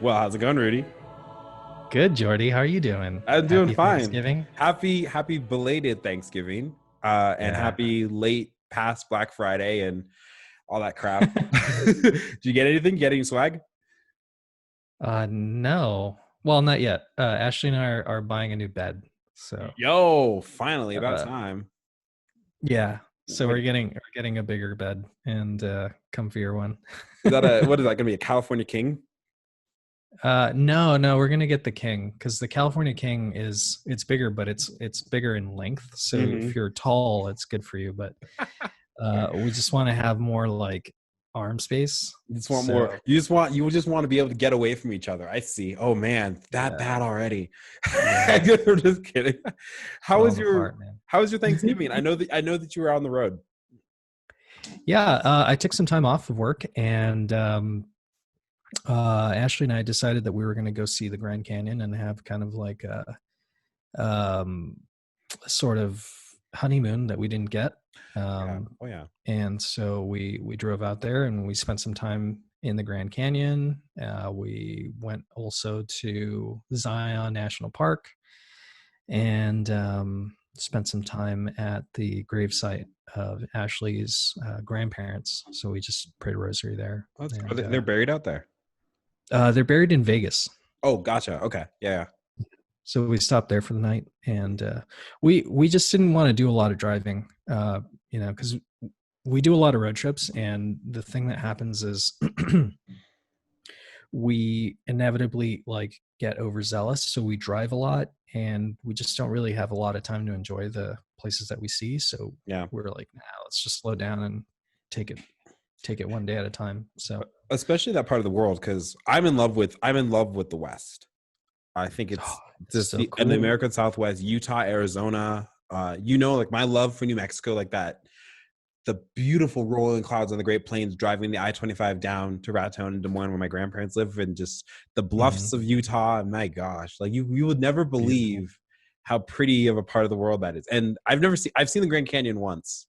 Well, how's it going, Rudy? Good, Jordy. How are you doing? I'm doing Happy fine. Thanksgiving. Happy belated Thanksgiving, and Yeah. happy late past Black Friday and all that crap. Did you get anything? Get any swag? No. Well, not yet. Ashley and I are buying a new bed. So, Yo, finally, about uh, time. yeah. So What we're getting a bigger bed and comfier one. is that? What is that gonna be? A California King? No, we're gonna get the King because the California King it's bigger, but it's bigger in length. So Hmm. if you're tall, it's good for you. But we just want to have more like arm space. You just want more. So You just want to be able to get away from each other. I see. Oh man, that yeah, bad already. yeah, I'm just kidding. How was falling your apart, man. How was your Thanksgiving? I know that you were on the road. Yeah, I took some time off of work, and Ashley and I decided that we were going to go see the Grand Canyon and have kind of like um, a sort of honeymoon that we didn't get. Yeah. Um, Oh yeah. and so we drove out there and we spent some time in the Grand Canyon. We went also to Zion National Park and spent some time at the gravesite of Ashley's grandparents. So we just prayed a rosary there, Are and they're buried out there. they're buried in Vegas. Oh, gotcha. Okay. Yeah. So we stopped there for the night, and we just didn't want to do a lot of driving, because we do a lot of road trips, and the thing that happens is we inevitably like get overzealous, so we drive a lot, and we just don't really have a lot of time to enjoy the places that we see. So Yeah. we're like, nah, let's just slow down and take it one day at a time. So Especially that part of the world, because I'm in love with the West. I think oh, it's it's just so the cool. American Southwest, Utah, Arizona. Like my love for New Mexico, like that, the beautiful rolling clouds on the Great Plains, driving the I-25 down to Raton and Des Moines, where my grandparents live, and just the bluffs Mhm. of Utah. My gosh, like you would never Beautiful. believe how pretty of a part of the world that is. And I've seen the Grand Canyon once.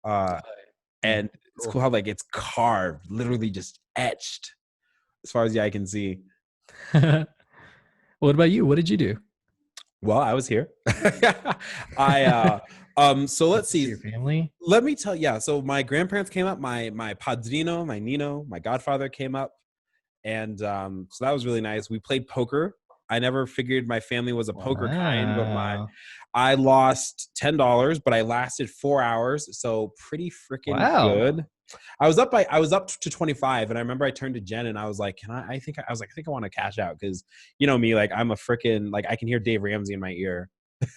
Uh, Mm, and it's cool. cool how like it's carved, literally just etched as far as the eye can see. What about you? What did you do? Well, I was here. I so Got let's to see see. your family? Let me tell yeah, so my grandparents came up, my padrino, my nino, my godfather came up, and so that was really nice. We played poker. I never figured my family was a poker kind, but my Wow. I lost $10, but I lasted 4 hours, so pretty freaking Wow. good. I was up to 25, and I remember I turned to Jen and I was like, "Can I was like, I think I want to cash out because you know me, like I'm a freaking like I can hear Dave Ramsey in my ear."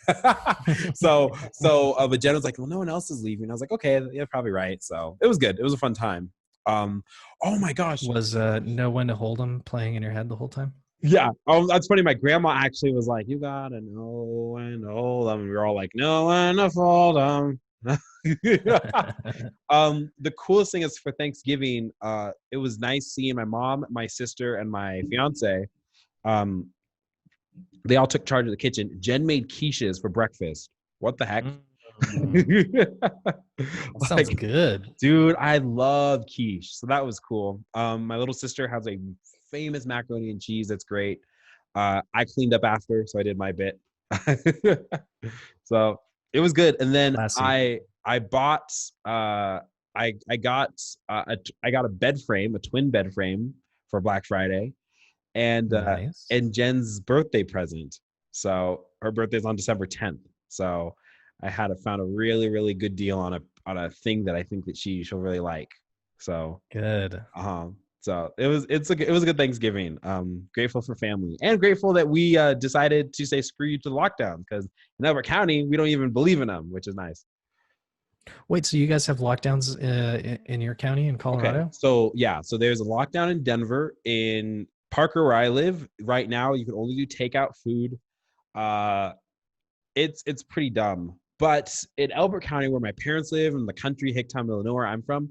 But Jen was like, "Well, no one else is leaving." I was like, "Okay, yeah, probably right." So it was good. It was a fun time. Um, oh my gosh, Was Know When to Hold 'Em playing in your head the whole time? yeah. Oh, that's funny. My grandma actually was like, "You gotta know when to hold them." And we were all like, "No when to fold them." The coolest thing is for Thanksgiving, it was nice seeing my mom, my sister, and my fiance. Um, they all took charge of the kitchen. Jen made quiches for breakfast. What the heck? Mm, that sounds Like, good. dude, I love quiche. So that was cool. My little sister has a famous macaroni and cheese that's great. I cleaned up after, so I did my bit. So it was good. And then Classy. I bought I got I got a bed frame, a twin bed frame for Black Friday, Nice. and Jen's birthday present. So her birthday's on December 10th. So I had found a really good deal on a thing that I think that she'll really like. So Good. so it was a good Thanksgiving. Grateful for family and grateful that we decided to say screw you to the lockdown because in Elbert County we don't even believe in them, which is nice. Wait, so you guys have lockdowns in your county in Okay, Colorado? so yeah, so there's a lockdown in Denver. In Parker, where I live right now, you can only do takeout food. Uh, it's pretty dumb. But in Elbert County, where my parents live, in the country, Hicktown, Illinois, where I'm from,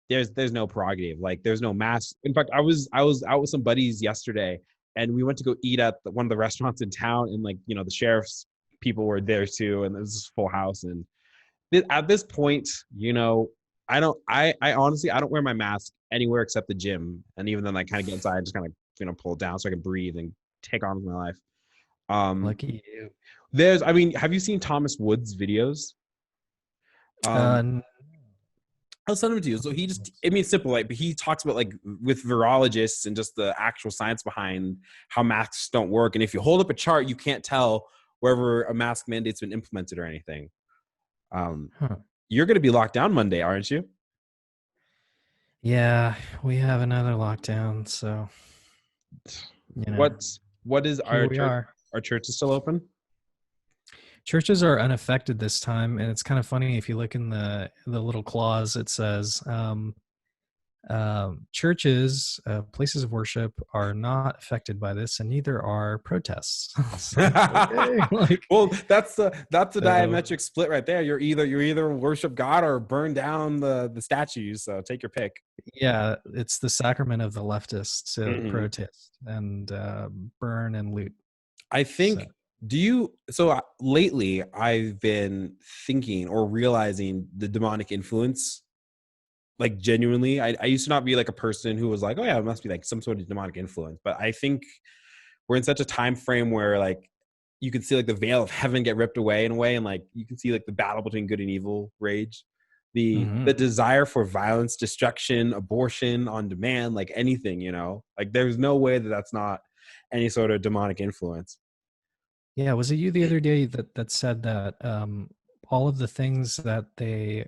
there's no prerogative. Like there's no mask. In fact, I was out with some buddies yesterday, and we went to go eat at one of the restaurants in town, and like you know the sheriff's people were there too, and it was just full house. And at this point, you know, I don't. I honestly I don't wear my mask anywhere except the gym, and even then I kind of get inside, just kind of pull it down so I can breathe and take on with my life. Lucky you. Have you seen Thomas Wood's videos? I'll send them to you. So it's simple, like, but he talks about, like, with virologists and just the actual science behind how masks don't work. And if you hold up a chart, you can't tell wherever a mask mandate's been implemented or anything. You're going to be locked down Monday, aren't you? Yeah, we have another lockdown. So, what is our church? Our church is still open. Churches are unaffected this time, and it's kind of funny if you look in the little clause. It says churches, places of worship, are not affected by this, and neither are protests. So, okay, well, that's the diametric split right there. You're either worship God or burn down the statues. So take your pick. Yeah, it's the sacrament of the leftists to protest and burn and loot. I think. Lately I've been thinking or realizing the demonic influence, like, genuinely. I used to not be like a person who was like, oh yeah, it must be like some sort of demonic influence. But I think we're in such a time frame where, like, you can see, like, the veil of heaven get ripped away in a way, and, like, you can see, like, the battle between good and evil rage. The desire for violence, destruction, abortion on demand, like anything, like, there's no way that's not any sort of demonic influence. Yeah, was it you the other day that said that all of the things that they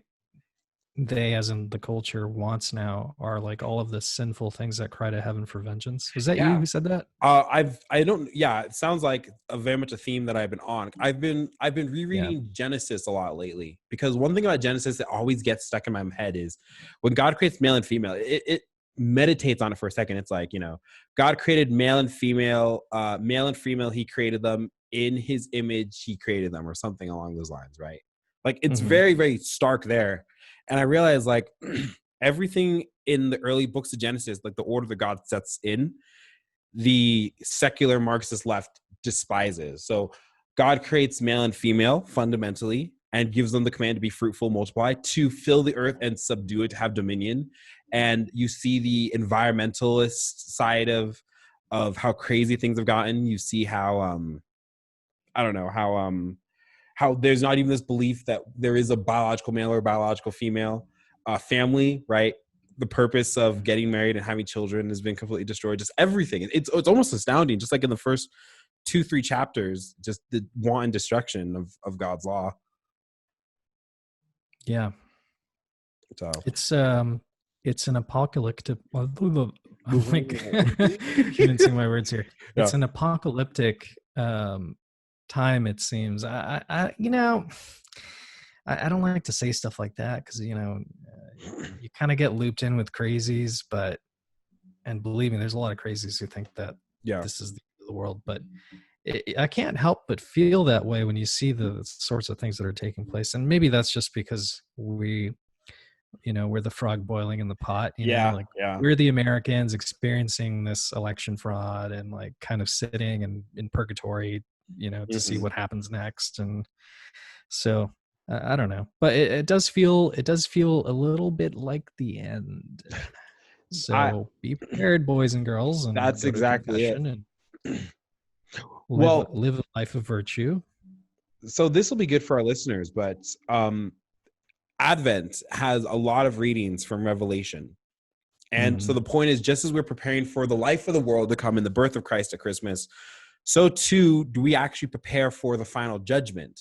as in the culture wants now are like all of the sinful things that cry to heaven for vengeance? Was that you who said that? It sounds like very much a theme that I've been on. I've been rereading Genesis a lot lately, because one thing about Genesis that always gets stuck in my head is when God creates male and female, it meditates on it for a second. It's like, God created male and female, he created them in his image, he created them, or something along those lines, right? Like, it's very, very stark there. And I realized, like, everything in the early books of Genesis, like the order that God sets in, the secular Marxist left despises. So God creates male and female fundamentally and gives them the command to be fruitful, multiply, to fill the earth and subdue it, to have dominion. And you see the environmentalist side of how crazy things have gotten. You see how how there's not even this belief that there is a biological male or biological female. Family, right? The purpose of getting married and having children has been completely destroyed. Just everything. It's almost astounding. Just like in the first 2-3 chapters, just the wanton destruction of God's law. Yeah. So it's an apocalyptic. I'm like, convincing my words here. It's an apocalyptic time, it seems. I don't like to say stuff like that, because you kind of get looped in with crazies, and believe me, there's a lot of crazies who think that this is the world, but I can't help but feel that way when you see the sorts of things that are taking place. And maybe that's just because we're the frog boiling in the pot, we're the Americans experiencing this election fraud and, like, kind of sitting in purgatory, to see what happens next. And so I don't know, but it does feel a little bit like the end. So be prepared, boys and girls, and that's exactly it. And live a life of virtue. So this will be good for our listeners, but Advent has a lot of readings from Revelation. And so the point is, just as we're preparing for the life of the world to come in the birth of Christ at Christmas, so too do we actually prepare for the final judgment,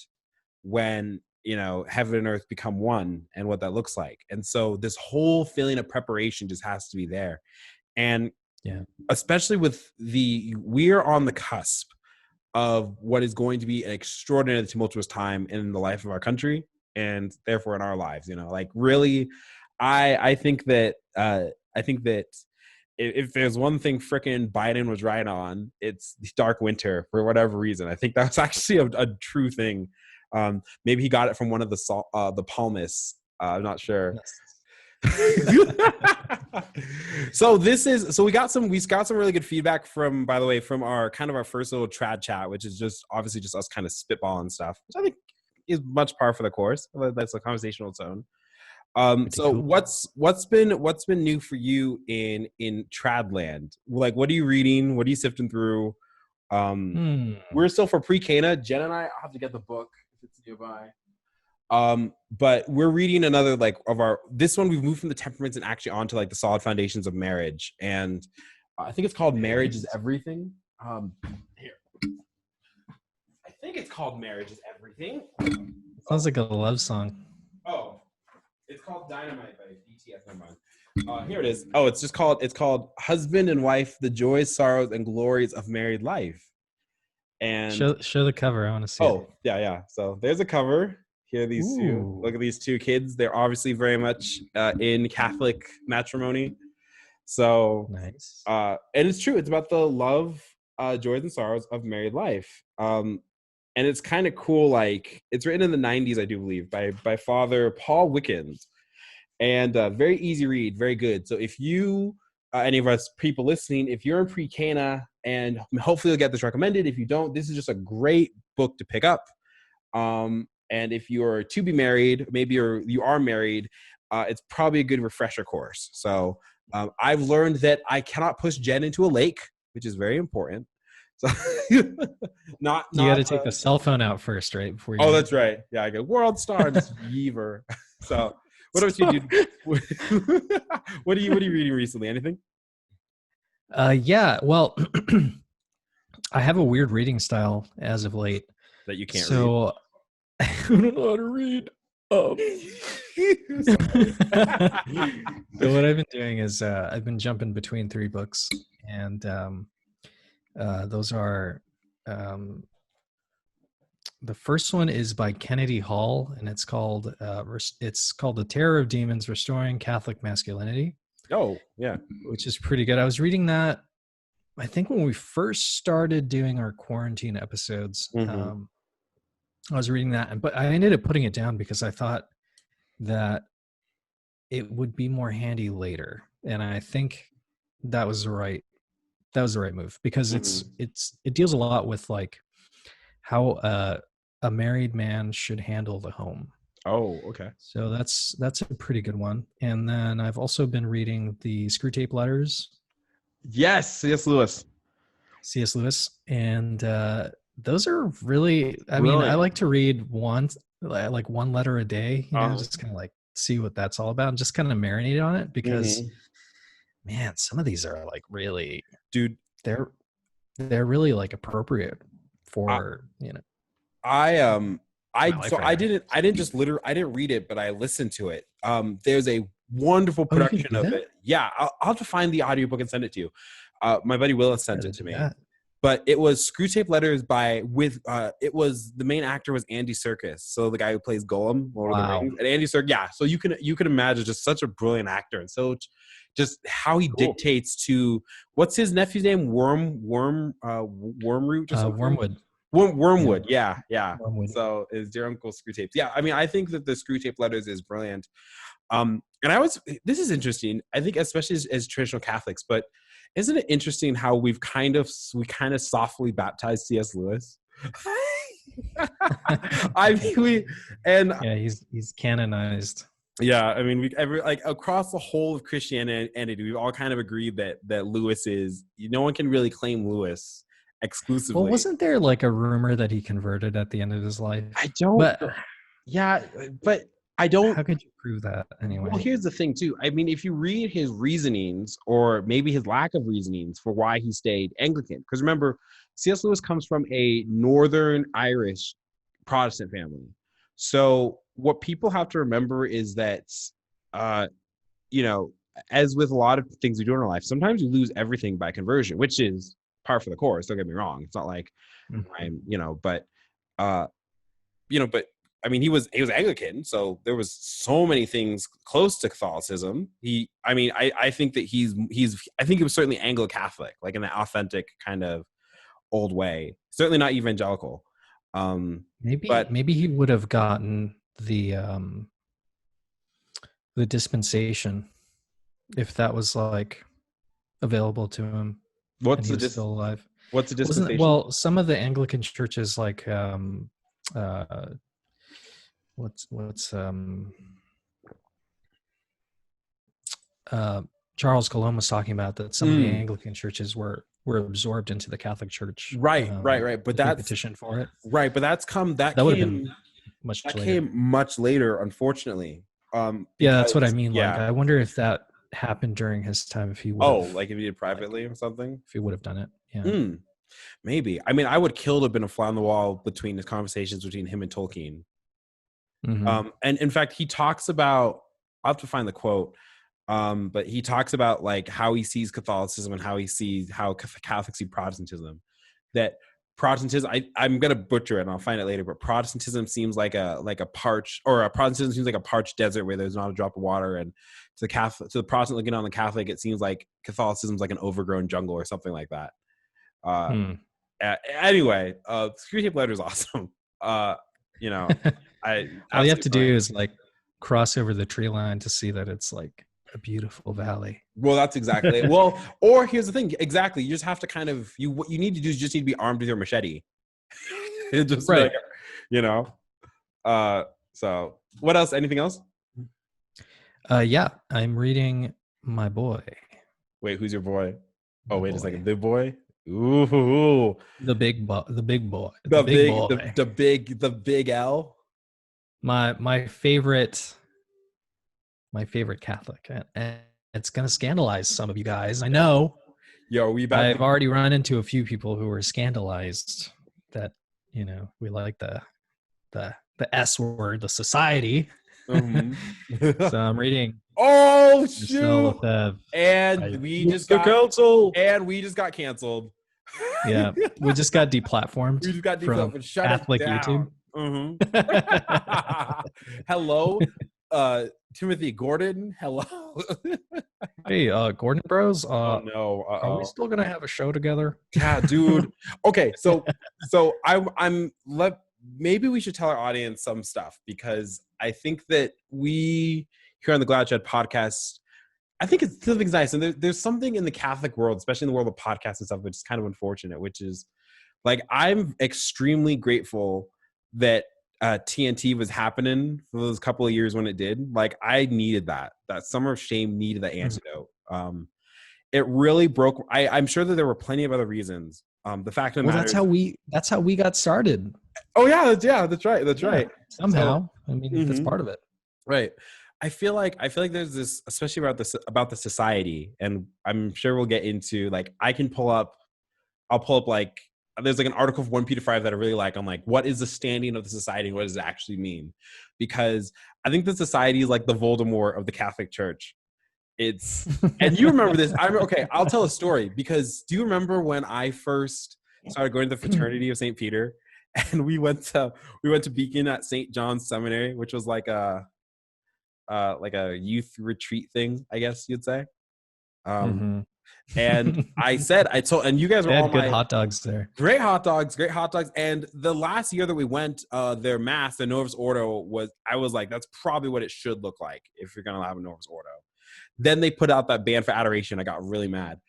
when heaven and earth become one, and what that looks like. And so this whole feeling of preparation just has to be there. And especially with we're on the cusp of what is going to be an extraordinarily tumultuous time in the life of our country, and therefore in our lives. Like, really, I think that if there's one thing frickin' Biden was right on, it's dark winter for whatever reason. I think that's actually a true thing. Maybe he got it from one of the palmists. I'm not sure. So we got some really good feedback from our first little trad chat, which is just obviously just us kind of spitballing stuff, which I think is much par for the course. That's a conversation on its own. Pretty So cool. what's been new for you in Tradland? Like, what are you reading? What are you sifting through? We're still for pre-Cana. Jen and I'll have to get the book if it's nearby. But we're reading another like of our this one we've moved from the temperaments and actually onto like the solid foundations of marriage. And I think it's called Marriage is Everything. Here. I think it's called Marriage is Everything. Sounds like a love song. Oh, it's called Dynamite by BTS. Never mind. Here it is. Oh, it's called Husband and Wife: The Joys, Sorrows, and Glories of Married Life. And show the cover. I want to see it. Oh, yeah. So there's a cover. Here are these two. Look at these two kids. They're obviously very much in Catholic matrimony. So nice. And it's true. It's about the love, joys, and sorrows of married life. And it's kind of cool. Like, it's written in the 90s, I do believe, by Father Paul Wickens. And very easy read, very good. So if you, any of us people listening, if you're in pre-Cana, and hopefully you'll get this recommended. If you don't, this is just a great book to pick up. And if you're to be married, maybe you are married, it's probably a good refresher course. So I've learned that I cannot push Jen into a lake, which is very important. So not you got to take the cell phone out first, right? Before you that's right. Yeah, I go World Stars Yeaver. So what about you, dude? What are you reading recently? Anything? Yeah. Well, I have a weird reading style as of late. That you can't read. So I don't know how to read. So what I've been doing is I've been jumping between 3 books, and those are the first one is by Kennedy Hall, and it's called The Terror of Demons: Restoring Catholic Masculinity. Oh, yeah. Which is pretty good. I was reading that, I think, when we first started doing our quarantine episodes. Mm-hmm. I was reading that, but I ended up putting it down because I thought that it would be more handy later. And I think that was the right move, because it deals a lot with like how a married man should handle the home. Oh, okay. So that's a pretty good one. And then I've also been reading the Screwtape letters. Yes, C.S. Lewis. And those are really, I mean, I like to read one letter a day, just kind of like see what that's all about and just kind of marinate on it, because man, some of these are like really, dude, they're really like appropriate for, I didn't read it, but I listened to it. There's a wonderful production of it. Yeah, I'll have to find the audiobook and send it to you. My buddy Willis sent it to me. But it was Screwtape letters it was, the main actor was Andy Serkis, so the guy who plays Gollum, Lord of the Rings. And Andy Serkis, yeah. So you can imagine just such a brilliant actor, and so just how he dictates to, what's his nephew's name? Wormroot or something? Wormwood. Wormwood, yeah. Wormwood. So is dear Uncle Screwtape. Yeah, I mean, I think that the Screwtape letters is brilliant. And this is interesting, I think, especially as traditional Catholics, but isn't it interesting how we kind of softly baptized C.S. Lewis? I mean, he's canonized. Yeah, I mean, across the whole of Christianity, we've all kind of agreed that Lewis is, no one can really claim Lewis exclusively. Well, wasn't there like a rumor that he converted at the end of his life? I don't. But I don't. How could you prove that anyway? Well, here's the thing too. I mean, if you read his reasonings, or maybe his lack of reasonings for why he stayed Anglican, because remember, C.S. Lewis comes from a Northern Irish Protestant family. So what people have to remember is that, as with a lot of things we do in our life, sometimes you lose everything by conversion, which is par for the course. Don't get me wrong. It's not like but I mean, he was Anglican, so there was so many things close to Catholicism. I think that I think he was certainly Anglo-Catholic, like in the authentic kind of old way. Certainly not evangelical. Maybe he would have gotten the dispensation if that was like available to him. What's he was still alive? What's the dispensation? Well, some of the Anglican churches, like what's Charles Colomb was talking about, that some of the Anglican churches were absorbed into the Catholic Church. Right. But they that's petitioned for it. Right, but that would have been much later. Came much later, unfortunately. Yeah, that's what I mean. Like, I wonder if that happened during his time. If he would, like if he did privately or something. If he would have done it, yeah. Maybe. I mean, I would kill to have been a fly on the wall between his conversations between him and Tolkien. And in fact, he talks about. I'll have to find the quote. But he talks about like how he sees Catholicism and how he sees how Catholics see Protestantism. That Protestantism, I'm gonna butcher it and I'll find it later, but Protestantism seems like a parched, or a Protestantism seems like a parched desert where there's not a drop of water, and to the Protestant looking on the Catholic, it seems like Catholicism's like an overgrown jungle or something like that. Anyway, Screwtape letter is awesome. You know, all you have to do is like cross over the tree line to see that it's like a beautiful valley. Well, that's exactly it. Well, or here's the thing. Exactly. You just have to kind of, what you need to do is just need to be armed with your machete. Just right. Like, you know? So what else? Anything else? Yeah, I'm reading My Boy. Wait, who's your boy? Oh, wait a second. The boy? Ooh. The big boy. The big boy. The big L. My favorite Catholic, and it's gonna scandalize some of you guys. I know. Yo, I've already run into a few people who were scandalized that, you know, we like the S word, the society. So I'm reading. Oh shoot! Lefevbre. And we just got canceled. Yeah, we just got deplatformed. We just got deplatformed. Shut Catholic it down. YouTube. Hello, Timothy Gordon. Hello. Hey, Gordon Bros. Oh no. Are we still gonna have a show together? Yeah, dude. Okay, so maybe we should tell our audience some stuff, because I think that we here on the Glad Shed podcast, I think it's something's nice, and there's something in the Catholic world, especially in the world of podcasts and stuff, which is kind of unfortunate. Which is, like, I'm extremely grateful that TNT was happening for those couple of years when it did. Like, I needed that summer of shame needed that antidote. It really broke. I'm sure that there were plenty of other reasons. The fact of the matter, that's how we got started. Oh yeah, that's right. Somehow, so, I mean, that's part of it, right? I feel like there's this, especially about the society, and I'm sure we'll get into, like, I'll pull up like, there's like an article of OnePeterFive that I really like on, like, what is the standing of the society? What does it actually mean? Because I think the society is like the Voldemort of the Catholic Church. It's, and you remember this. I'll tell a story, because do you remember when I first started going to the fraternity of St. Peter, and we went to Beacon at St. John's Seminary, which was like a youth retreat thing, I guess you'd say. And I told, and you guys were all good hot dogs there. Great hot dogs. And the last year that we went, their mass, the Novus Ordo, I was like, that's probably what it should look like if you're gonna have a Novus Ordo. Then they put out that band for adoration. I got really mad.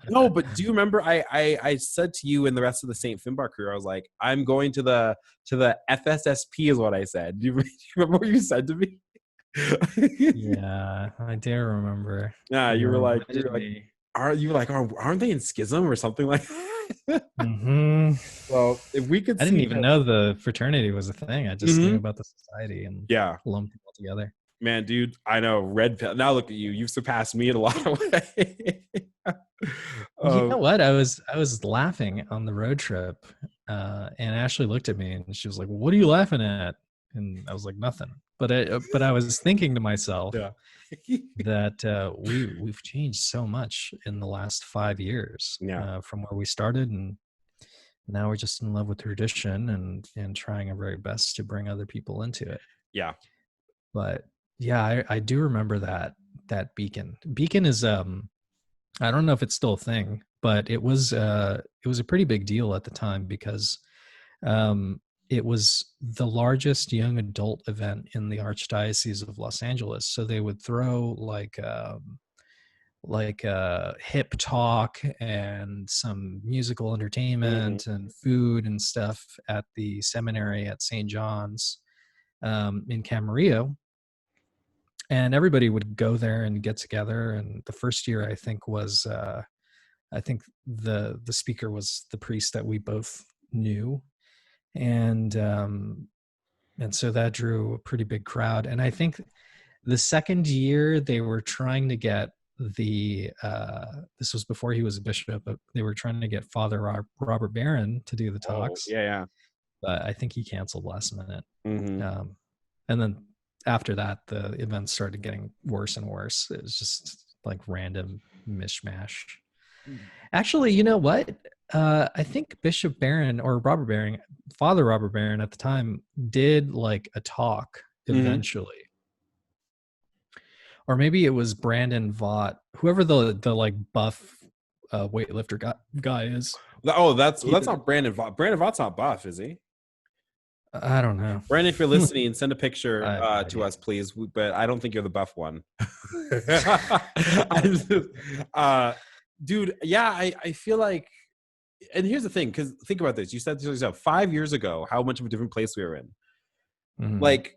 No, but do you remember I said to you and the rest of the St. Finbar crew, I was like, I'm going to the FSSP is what I said. Do you remember what you said to me? Yeah, I do remember. Yeah, you were like, aren't they in schism or something like that? Well, if we could, I didn't even know the fraternity was a thing. I just knew about the society and lumped them all together. Man, dude, I know. Red pill. Now look at you. You've surpassed me in a lot of ways. You know what? I was laughing on the road trip, and Ashley looked at me and she was like, "What are you laughing at?" And I was like, "Nothing." But I was thinking to myself that we've changed so much in the last 5 years, from where we started, and now we're just in love with tradition and trying our very best to bring other people into it. Yeah. But yeah, I do remember that Beacon. Beacon is I don't know if it's still a thing, but it was a pretty big deal at the time, because it was the largest young adult event in the Archdiocese of Los Angeles. So they would throw like hip talk and some musical entertainment and food and stuff at the seminary at St. John's in Camarillo. and everybody would go there and get together. And the first year, I think, was I think the speaker was the priest that we both knew, and so that drew a pretty big crowd. And I think the second year they were trying to get the this was before he was a bishop, but they were trying to get Father Robert Barron to do the Oh, talks. yeah. But I think he canceled last minute. Mm-hmm. And then after that, the events started getting worse and worse. It was just like random mishmash. Actually, you know what? I think Bishop Barron or Robert Barron, Father Robert Barron at the time, did like a talk eventually. Or maybe it was Brandon Vaught, whoever the like buff weightlifter guy is. Oh, that's not Brandon Vaught. Brandon Vaught's not buff, is he? I don't know. Brandon, if you're listening, send a picture no to us, please. But I don't think you're the buff one. Dude, yeah, I feel like, and here's the thing, because think about this. You said to yourself 5 years ago how much of a different place we were in. Mm-hmm. Like,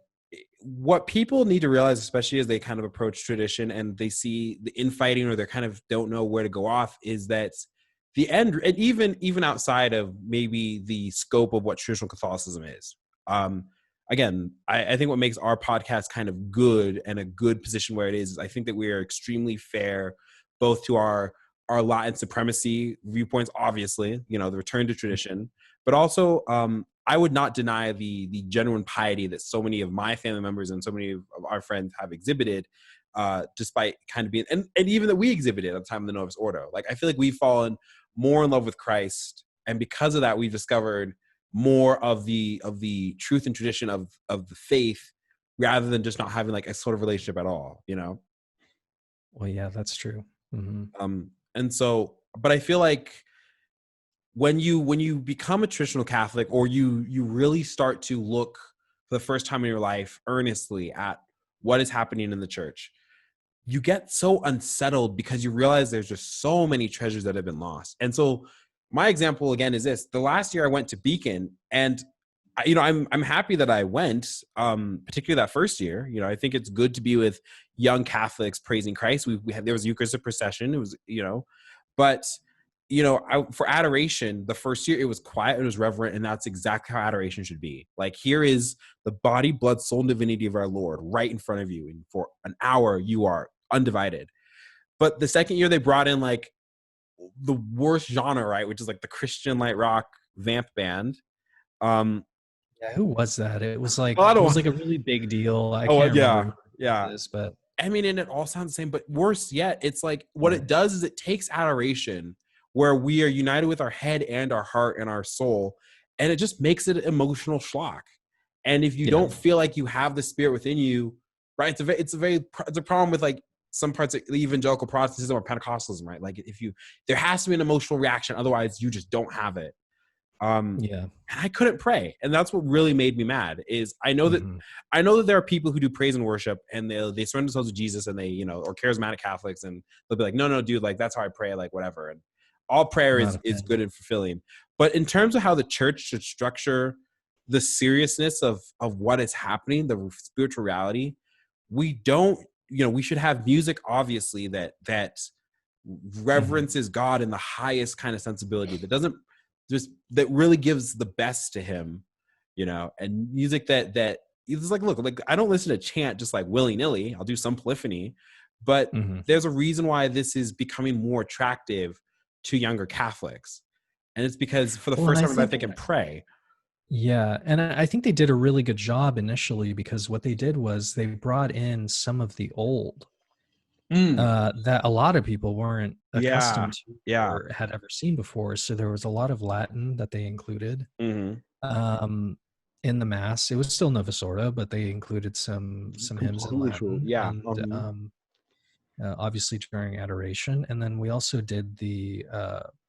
what people need to realize, especially as they kind of approach tradition and they see the infighting, or they kind of don't know where to go off, is that the end, and even outside of maybe the scope of what traditional Catholicism is. Again, I think what makes our podcast kind of good and a good position where it is I think that we are extremely fair, both to our Latin supremacy viewpoints, obviously, the return to tradition, but also I would not deny the genuine piety that so many of my family members and so many of our friends have exhibited, despite kind of being, and even that we exhibited at the time of the Novus Ordo. Like, I feel like we've fallen more in love with Christ, and because of that, we've discovered more of the truth and tradition of the faith, rather than just not having like a sort of relationship at all. Well, yeah, that's true. Mm-hmm. And so, but I feel like when you become a traditional Catholic, or you really start to look for the first time in your life earnestly at what is happening in the church, you get so unsettled because you realize there's just so many treasures that have been lost. And so my example again is this: the last year I went to Beacon, and I'm happy that I went, particularly that first year. I think it's good to be with young Catholics praising Christ. We had, there was Eucharistic procession. It was, but for adoration, the first year it was quiet, it was reverent, and that's exactly how adoration should be. Like, here is the body, blood, soul, and divinity of our Lord right in front of you, and for an hour you are undivided. But the second year they brought in like the worst genre, right, which is like the Christian light rock vamp band. Yeah, who was that? It was like Well, it was like a really big deal. I can't remember who it is, but I mean, and it all sounds the same, but worse yet, it's like what it does is it takes adoration, where we are united with our head and our heart and our soul, and it just makes it an emotional schlock. And if you don't feel like you have the Spirit within you, right, it's a problem with like some parts of evangelical Protestantism or Pentecostalism, right? Like, there has to be an emotional reaction, otherwise you just don't have it. And I couldn't pray, and that's what really made me mad. Is I know that there are people who do praise and worship, and they surrender themselves to Jesus, and they or charismatic Catholics, and they'll be like, no, dude, like that's how I pray, like whatever. And all prayer is good and fulfilling, but in terms of how the church should structure the seriousness of what is happening, the spiritual reality, we don't. We should have music, obviously, that reverences God in the highest kind of sensibility, that really gives the best to him, and music that it's like, look, like I don't listen to chant just like willy-nilly. I'll do some polyphony, but there's a reason why this is becoming more attractive to younger Catholics, and it's because for the first time they can pray. Yeah, and I think they did a really good job initially, because what they did was they brought in some of the old that a lot of people weren't accustomed to or had ever seen before. So there was a lot of Latin that they included in the Mass. It was still Novus Ordo, but they included some hymns in Latin. Yeah. And obviously during adoration. And then we also did the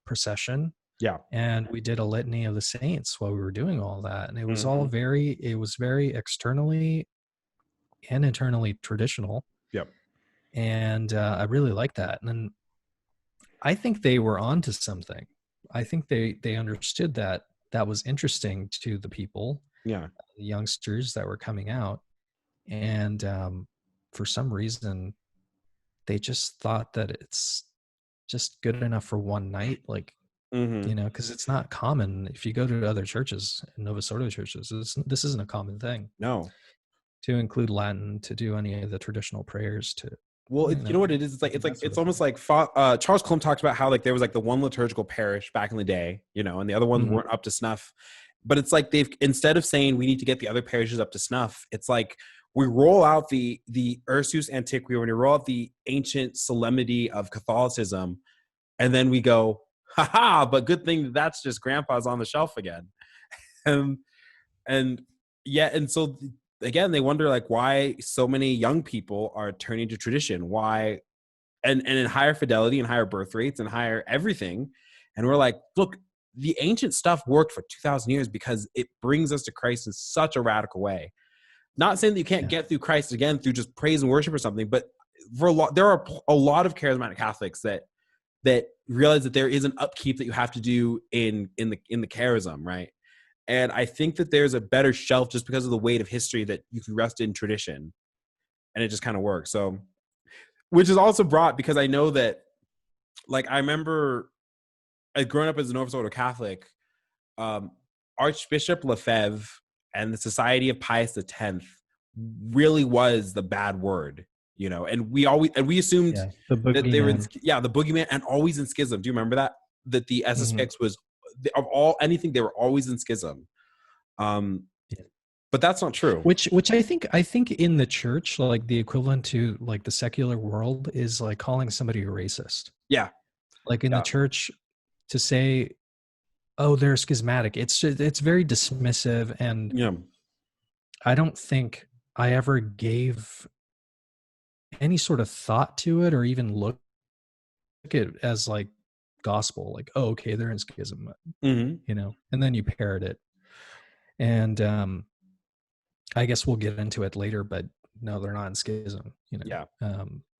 procession. Yeah. And we did a litany of the saints while we were doing all that. And it was all very externally and internally traditional. Yep. And I really like that. And then I think they were onto something. I think they understood that was interesting to the people, the youngsters that were coming out. And for some reason, they just thought that it's just good enough for one night. Like, Mm-hmm. because it's not common. If you go to other churches, Novus Ordo churches, this isn't a common thing No. to include Latin, to do any of the traditional prayers, to, Well, you know what it is? It's almost like Charles Clum talks about how like there was like the one liturgical parish back in the day, and the other ones Mhm. weren't up to snuff. But it's like they've, instead of saying we need to get the other parishes up to snuff, it's like we roll out the Ursus Antiqui, when we roll out the ancient solemnity of Catholicism, and then we go, haha, but good thing that's just grandpa's on the shelf again. And yeah, and so again, they wonder like why so many young people are turning to tradition, why, and in higher fidelity and higher birth rates and higher everything. And we're like, look, the ancient stuff worked for 2,000 years because it brings us to Christ in such a radical way. Not saying that you can't get through Christ again through just praise and worship or something, but there are a lot of charismatic Catholics that realize that there is an upkeep that you have to do in the charism, right? And I think that there's a better shelf just because of the weight of history that you can rest in tradition, and it just kind of works. So, which is also brought because I know that, like, I remember growing up as a Novus Ordo Catholic, Archbishop Lefevbre and the Society of Pius X really was the bad word, and we assumed the that they were in, boogeyman. the boogeyman, and always in schism. Do you remember that the SSPX was of all anything, they were always in schism. But that's not true. Which I think in the church, like the equivalent to like the secular world is like calling somebody a racist. Yeah. Like in the church, to say, oh, they're schismatic, it's very dismissive, and I don't think I ever gave any sort of thought to it or even look at it as like gospel, like, oh, okay, they're in schism, and then you parrot it. And I guess we'll get into it later, but no, they're not in schism. Yeah.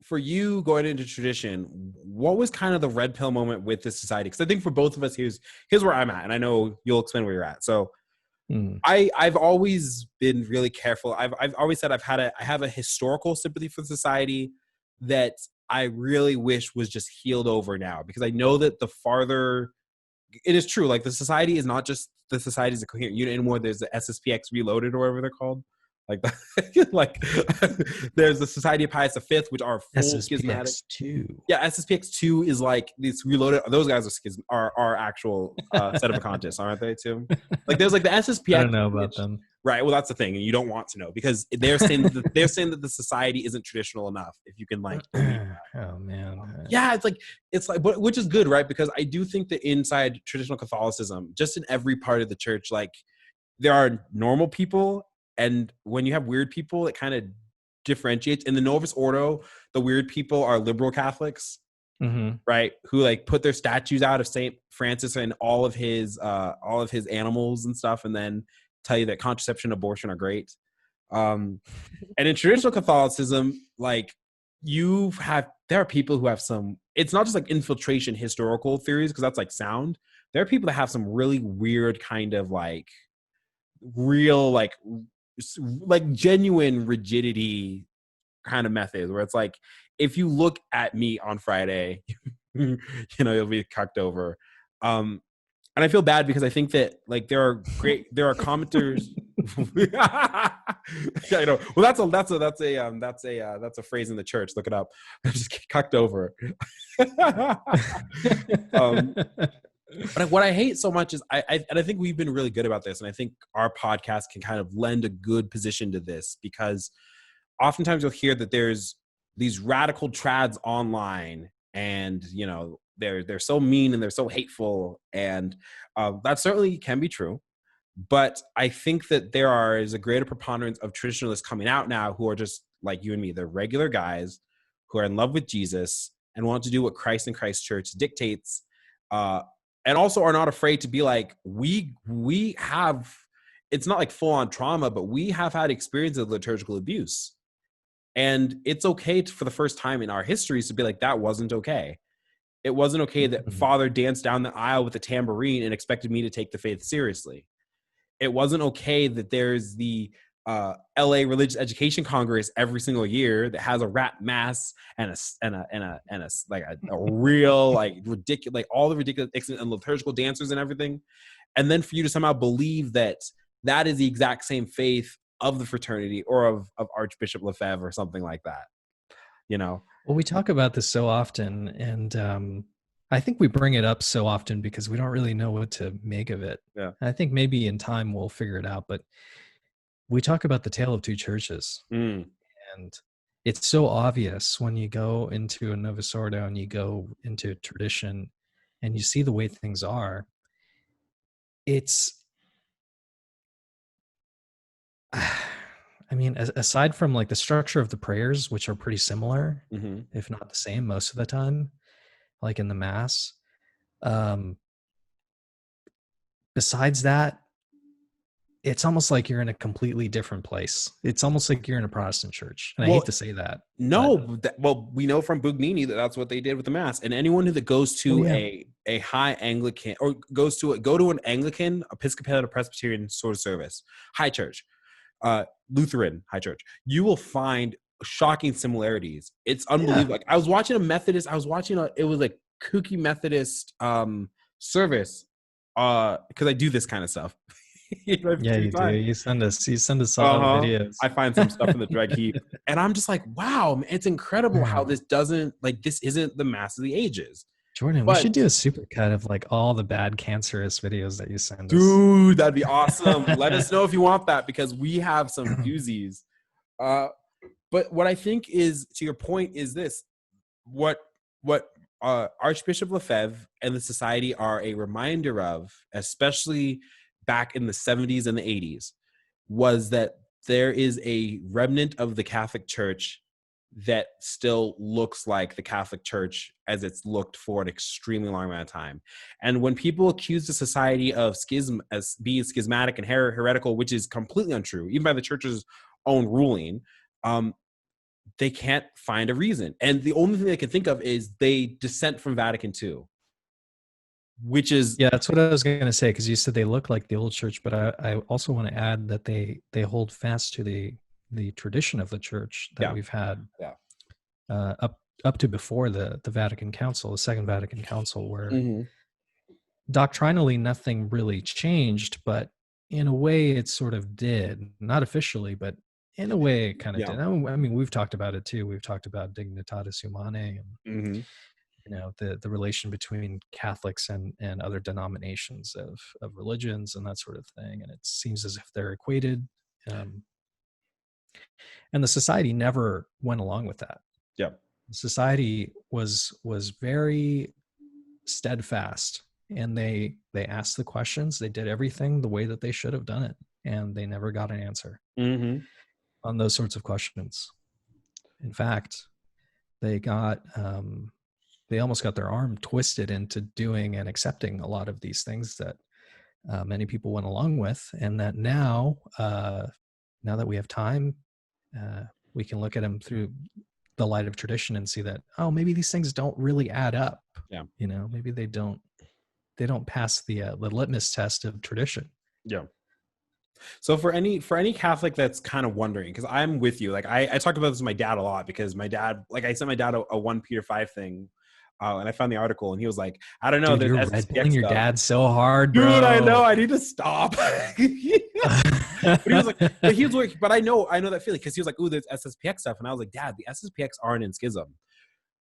For you going into tradition, what was kind of the red pill moment with this society? Because I think for both of us, here's where I'm at, and I know you'll explain where you're at. So I've always been really careful. I've always said I have a historical sympathy for the society that I really wish was just healed over now, because I know that the farther it is true, like the society is not just the society is a coherent unit anymore. There's the SSPX Reloaded or whatever they're called. Like there's the Society of Pius V, which are full schismatic. SSPX2. Yeah, SSPX2 is like this Reloaded. Those guys are actual set of a contest, aren't they too? Like there's like the SSPX. I don't know about them. Right. Well, that's the thing, and you don't want to know, because they're saying that the society isn't traditional enough. If you can like, oh man. Yeah, it's like, but which is good, right? Because I do think that inside traditional Catholicism, just in every part of the church, like there are normal people, and when you have weird people, it kind of differentiates. In the Novus Ordo, the weird people are liberal Catholics, right? Who like put their statues out of Saint Francis and all of his animals and stuff, and then tell you that contraception and abortion are great. And in traditional Catholicism, like there are people who have some, it's not just like infiltration historical theories, because that's like sound. There are people that have some really weird kind of like real, like genuine rigidity kind of methods, where it's like, if you look at me on Friday, you'll be cucked over. And I feel bad because I think that like there are commenters. Yeah, I know. Well, that's a phrase in the church. Look it up. Just cucked over. But what I hate so much is I think we've been really good about this, and I think our podcast can kind of lend a good position to this, because oftentimes you'll hear that there's these radical trads online, and they're so mean and they're so hateful, and that certainly can be true. But I think that is a greater preponderance of traditionalists coming out now who are just like you and me. They're regular guys who are in love with Jesus and want to do what Christ and Christ's church dictates, and also are not afraid to be like, we have, it's not like full on trauma, but we have had experience of liturgical abuse. And it's okay for the first time in our histories to be like, that wasn't okay. It wasn't okay that Father danced down the aisle with a tambourine and expected me to take the faith seriously. It wasn't okay that there's the LA Religious Education Congress every single year that has a rap mass and a real like ridiculous, like all the ridiculous and liturgical dancers and everything. And then for you to somehow believe that that is the exact same faith of the fraternity or of Archbishop Lefevbre or something like that, you know? Well, we talk about this so often, and I think we bring it up so often because we don't really know what to make of it. Yeah. I think maybe in time we'll figure it out, but we talk about the tale of two churches, and it's so obvious when you go into a Novus Ordo and you go into tradition and you see the way things are. It's, I mean, aside from like the structure of the prayers, which are pretty similar, if not the same most of the time, like in the Mass, besides that, it's almost like you're in a completely different place. It's almost like you're in a Protestant church. And I hate to say that. No, well, we know from Bugnini that that's what they did with the Mass. And anyone that goes to a high Anglican or go to an Anglican, Episcopalian, or Presbyterian sort of service, high church, Lutheran high church, you will find shocking similarities. It's unbelievable. Like I was watching a Methodist, it was like kooky Methodist service because I do this kind of stuff. You do. You send us all the videos. I find some stuff in the drag heap, and I'm just like, wow, it's incredible how this isn't the Mass of the Ages. Jordan, we should do a supercut of like all the bad cancerous videos that you send us. Dude, that'd be awesome. Let us know if you want that because we have some doozies. But what I think is, to your point, is this: what Archbishop Lefevbre and the Society are a reminder of, especially back in the 70s and the 80s, was that there is a remnant of the Catholic Church that still looks like the Catholic Church as it's looked for an extremely long amount of time. And when people accuse the Society of schism as being schismatic and heretical, which is completely untrue, even by the Church's own ruling, they can't find a reason. And the only thing they can think of is they dissent from Vatican II. Which is that's what I was going to say, because you said they look like the old church, but I also want to add that they hold fast to the tradition of the church that we've had up to before the Vatican Council, the Second Vatican Council, where doctrinally nothing really changed, but in a way it sort of did. Not officially, but in a way it kind of did. I mean, we've talked about it too. We've talked about dignitatis humanae and you know, the relation between Catholics and other denominations of religions and that sort of thing. And it seems as if they're equated. And the Society never went along with that. Yeah. The Society was very steadfast, and they asked the questions. They did everything the way that they should have done it, and they never got an answer on those sorts of questions. In fact, they got they almost got their arm twisted into doing and accepting a lot of these things that many people went along with, and that now that we have time, we can look at them through the light of tradition and see that, oh, maybe these things don't really add up. Yeah, you know, maybe they don't pass the litmus test of tradition. Yeah. So for any Catholic that's kind of wondering, because I'm with you, like I talked about this with my dad a lot, because my dad, like I sent my dad a OnePeterFive thing. And I found the article, and he was like, "I don't know." Dude, you're red pilling your dad so hard, bro. Dude, I know. I need to stop. But he was like, but I know that feeling, because he was like, "Ooh, there's SSPX stuff," and I was like, "Dad, the SSPX aren't in schism."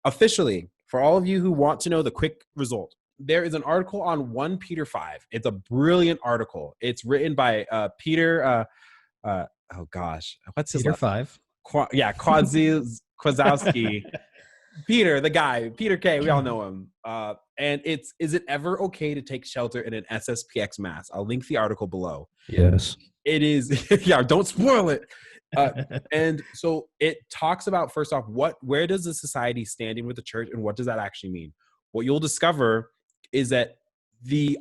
Officially, for all of you who want to know the quick result, there is an article on OnePeterFive. It's a brilliant article. It's written by Peter. Oh gosh, what's his Peter Five? Kwazowski. Peter, the guy, Peter K. We all know him. And is it ever okay to take shelter in an SSPX Mass? I'll link the article below. Yes. It is. Yeah, don't spoil it. And so it talks about, first off, where does the Society stand in with the Church, and what does that actually mean? What you'll discover is that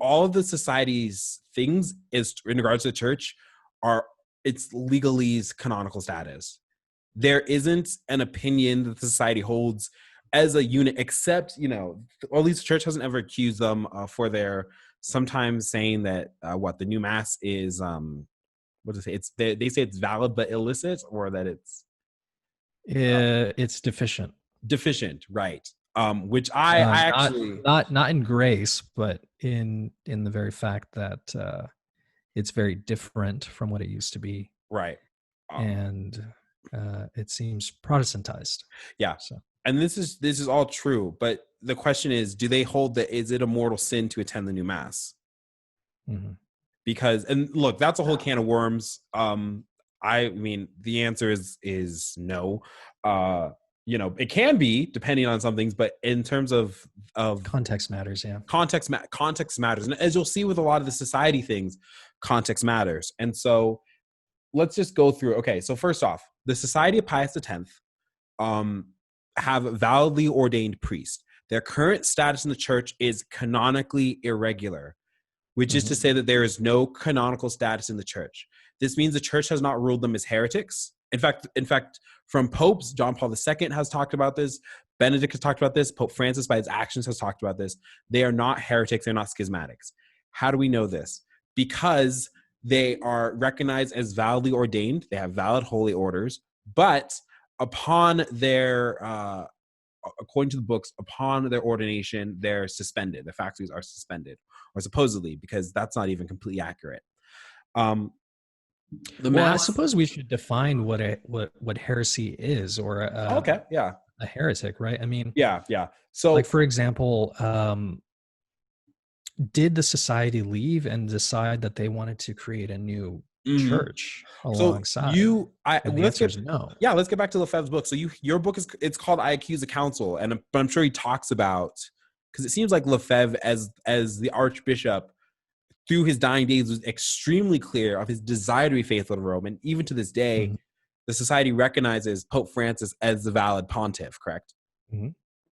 all of the Society's things is in regards to the Church it's legalese canonical status. There isn't an opinion that the Society holds as a unit, except, you know, or at least the Church hasn't ever accused them for their sometimes saying that the new Mass is what to say? They say it's valid but illicit, or that It's deficient. deficient, right? Which I actually not in grace, but in the very fact that it's very different from what it used to be, right. and it seems Protestantized. Yeah. So, and this is all true, but the question is, do they hold that is it a mortal sin to attend the new mass? mm-hmm. Because, and look, that's a whole can of worms. I mean, the answer is no. It can be depending on some things, but in terms of Context matters. Yeah. context matters, and as you'll see with a lot of the society things, context matters. And so let's just go through. Okay, so first off, the Society of Pius X have validly ordained priests. Their current status in the church is canonically irregular, which is to say that there is no canonical status in the church. This means the church has not ruled them as heretics. In fact, from popes, John Paul II has talked about this. Benedict has talked about this. Pope Francis, by his actions, has talked about this. They are not heretics. They're not schismatics. How do we know this? Because they are recognized as validly ordained. They have valid holy orders. But upon their, according to the books, upon their ordination, they're suspended. Their faculties are suspended, or supposedly, because that's not even completely accurate. I suppose we should define what heresy is, or a heretic, right? I mean, yeah. So, like, for example, did the society leave and decide that they wanted to create a new church alongside? The answer is no. Yeah, let's get back to Lefebvre's book. So your book it's called "I Accuse the Council," and I'm sure he talks about, because it seems like Lefebvre, as the Archbishop, through his dying days, was extremely clear of his desire to be faithful to Rome, and even to this day, the society recognizes Pope Francis as the valid pontiff. Correct?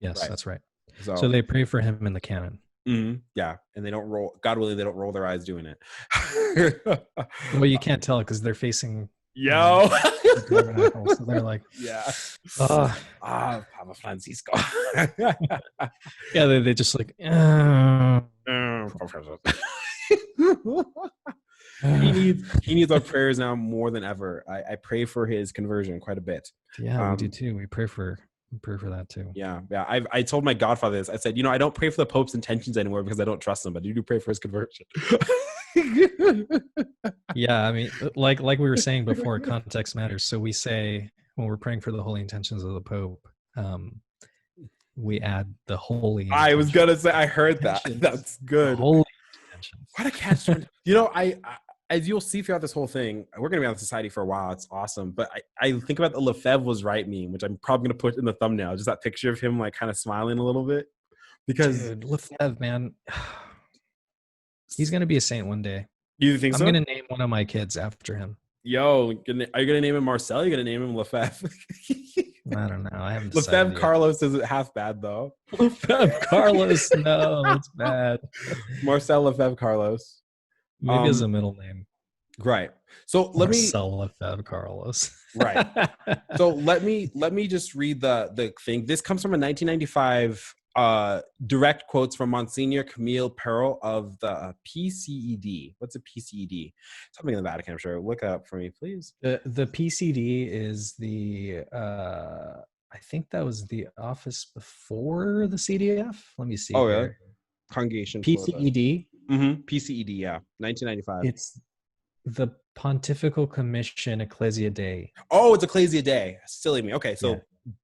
Yes, right. That's right. So they pray for him in the canon. Yeah, and they don't roll. God willing, they don't roll their eyes doing it. Well, you can't tell because they're facing. So they're like, yeah, Papa Francisco. Yeah, they just like. He needs our prayers now more than ever. I pray for his conversion quite a bit. Yeah, we do too. We pray for that too. Yeah. I told my godfather this. I said, I don't pray for the Pope's intentions anymore because I don't trust him, but I do pray for his conversion. Yeah, I mean, like we were saying before, context matters. So we say, when we're praying for the holy intentions of the Pope, we add the holy. I was gonna say, I heard that. That's good. Holy intentions. What a catch! I as you'll see throughout this whole thing, we're going to be on the society for a while. It's awesome. But I think about the Lefebvre was right meme, which I'm probably going to put in the thumbnail. Just that picture of him, like, kind of smiling a little bit. Because, dude, Lefebvre, man, he's going to be a saint one day. You think so? I'm going to name one of my kids after him. Yo, are you going to name him Marcel? You're going to name him Lefebvre? I don't know. I haven't decided Lefebvre yet. Carlos isn't half bad, though. Lefebvre Carlos, no, it's bad. Marcel Lefebvre Carlos. Maybe as a middle name. Right. So Marcel Lefebvre Carlos. Right. So let me just read the thing. This comes from a 1995 direct quotes from Monsignor Camille Perrell of the PCED. What's a PCED? Something in the Vatican, I'm sure. Look it up for me, please. The PCD is the I think that was the office before the CDF. Let me see. Oh, really? Congregation PCED. PCED, yeah, 1995. It's the Pontifical Commission Ecclesia Dei. Oh, it's Ecclesia Dei. Silly me. Okay, so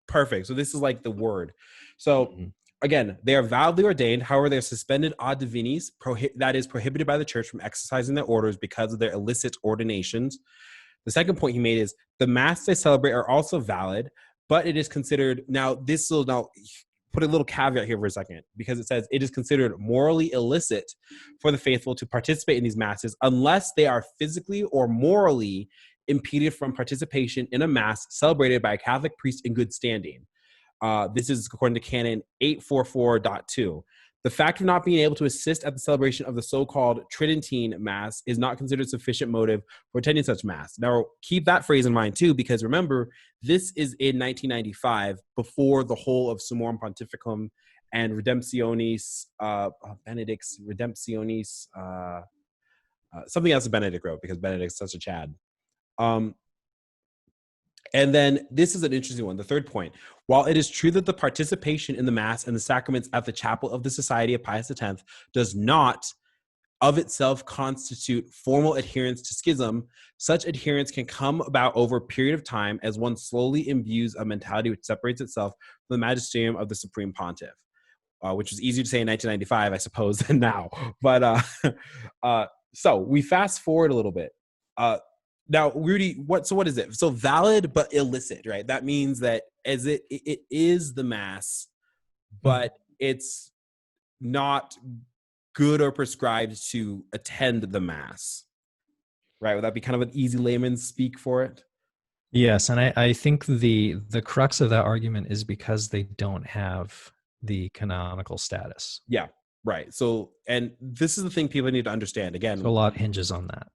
perfect. So this is like the word. So again, they are validly ordained. However, they're suspended ad divinis, that is prohibited by the church from exercising their orders because of their illicit ordinations. The second point he made is the mass they celebrate are also valid, but it is considered, now put a little caveat here for a second, because it says it is considered morally illicit for the faithful to participate in these masses unless they are physically or morally impeded from participation in a mass celebrated by a Catholic priest in good standing. This is according to Canon 844.2. The fact of not being able to assist at the celebration of the so-called Tridentine Mass is not considered sufficient motive for attending such Mass. Now, keep that phrase in mind, too, because remember, this is in 1995, before the whole of Summorum Pontificum and Redemptionis, Benedict's Redemptionis, Something else that Benedict wrote, because Benedict's such a Chad. And then this is an interesting one. The third point: while it is true that the participation in the Mass and the sacraments at the chapel of the Society of Pius X does not of itself constitute formal adherence to schism, such adherence can come about over a period of time as one slowly imbues a mentality which separates itself from the magisterium of the Supreme Pontiff, which was easier to say in 1995, I suppose, than now. But so we fast forward a little bit. Now, Rudy, what is it? So valid but illicit, right? That means that as it is the Mass, but it's not good or prescribed to attend the Mass, right? Would that be kind of an easy layman's speak for it? Yes, and I think the crux of that argument is because they don't have the canonical status. Yeah, right. So, and this is the thing people need to understand. Again, so a lot hinges on that.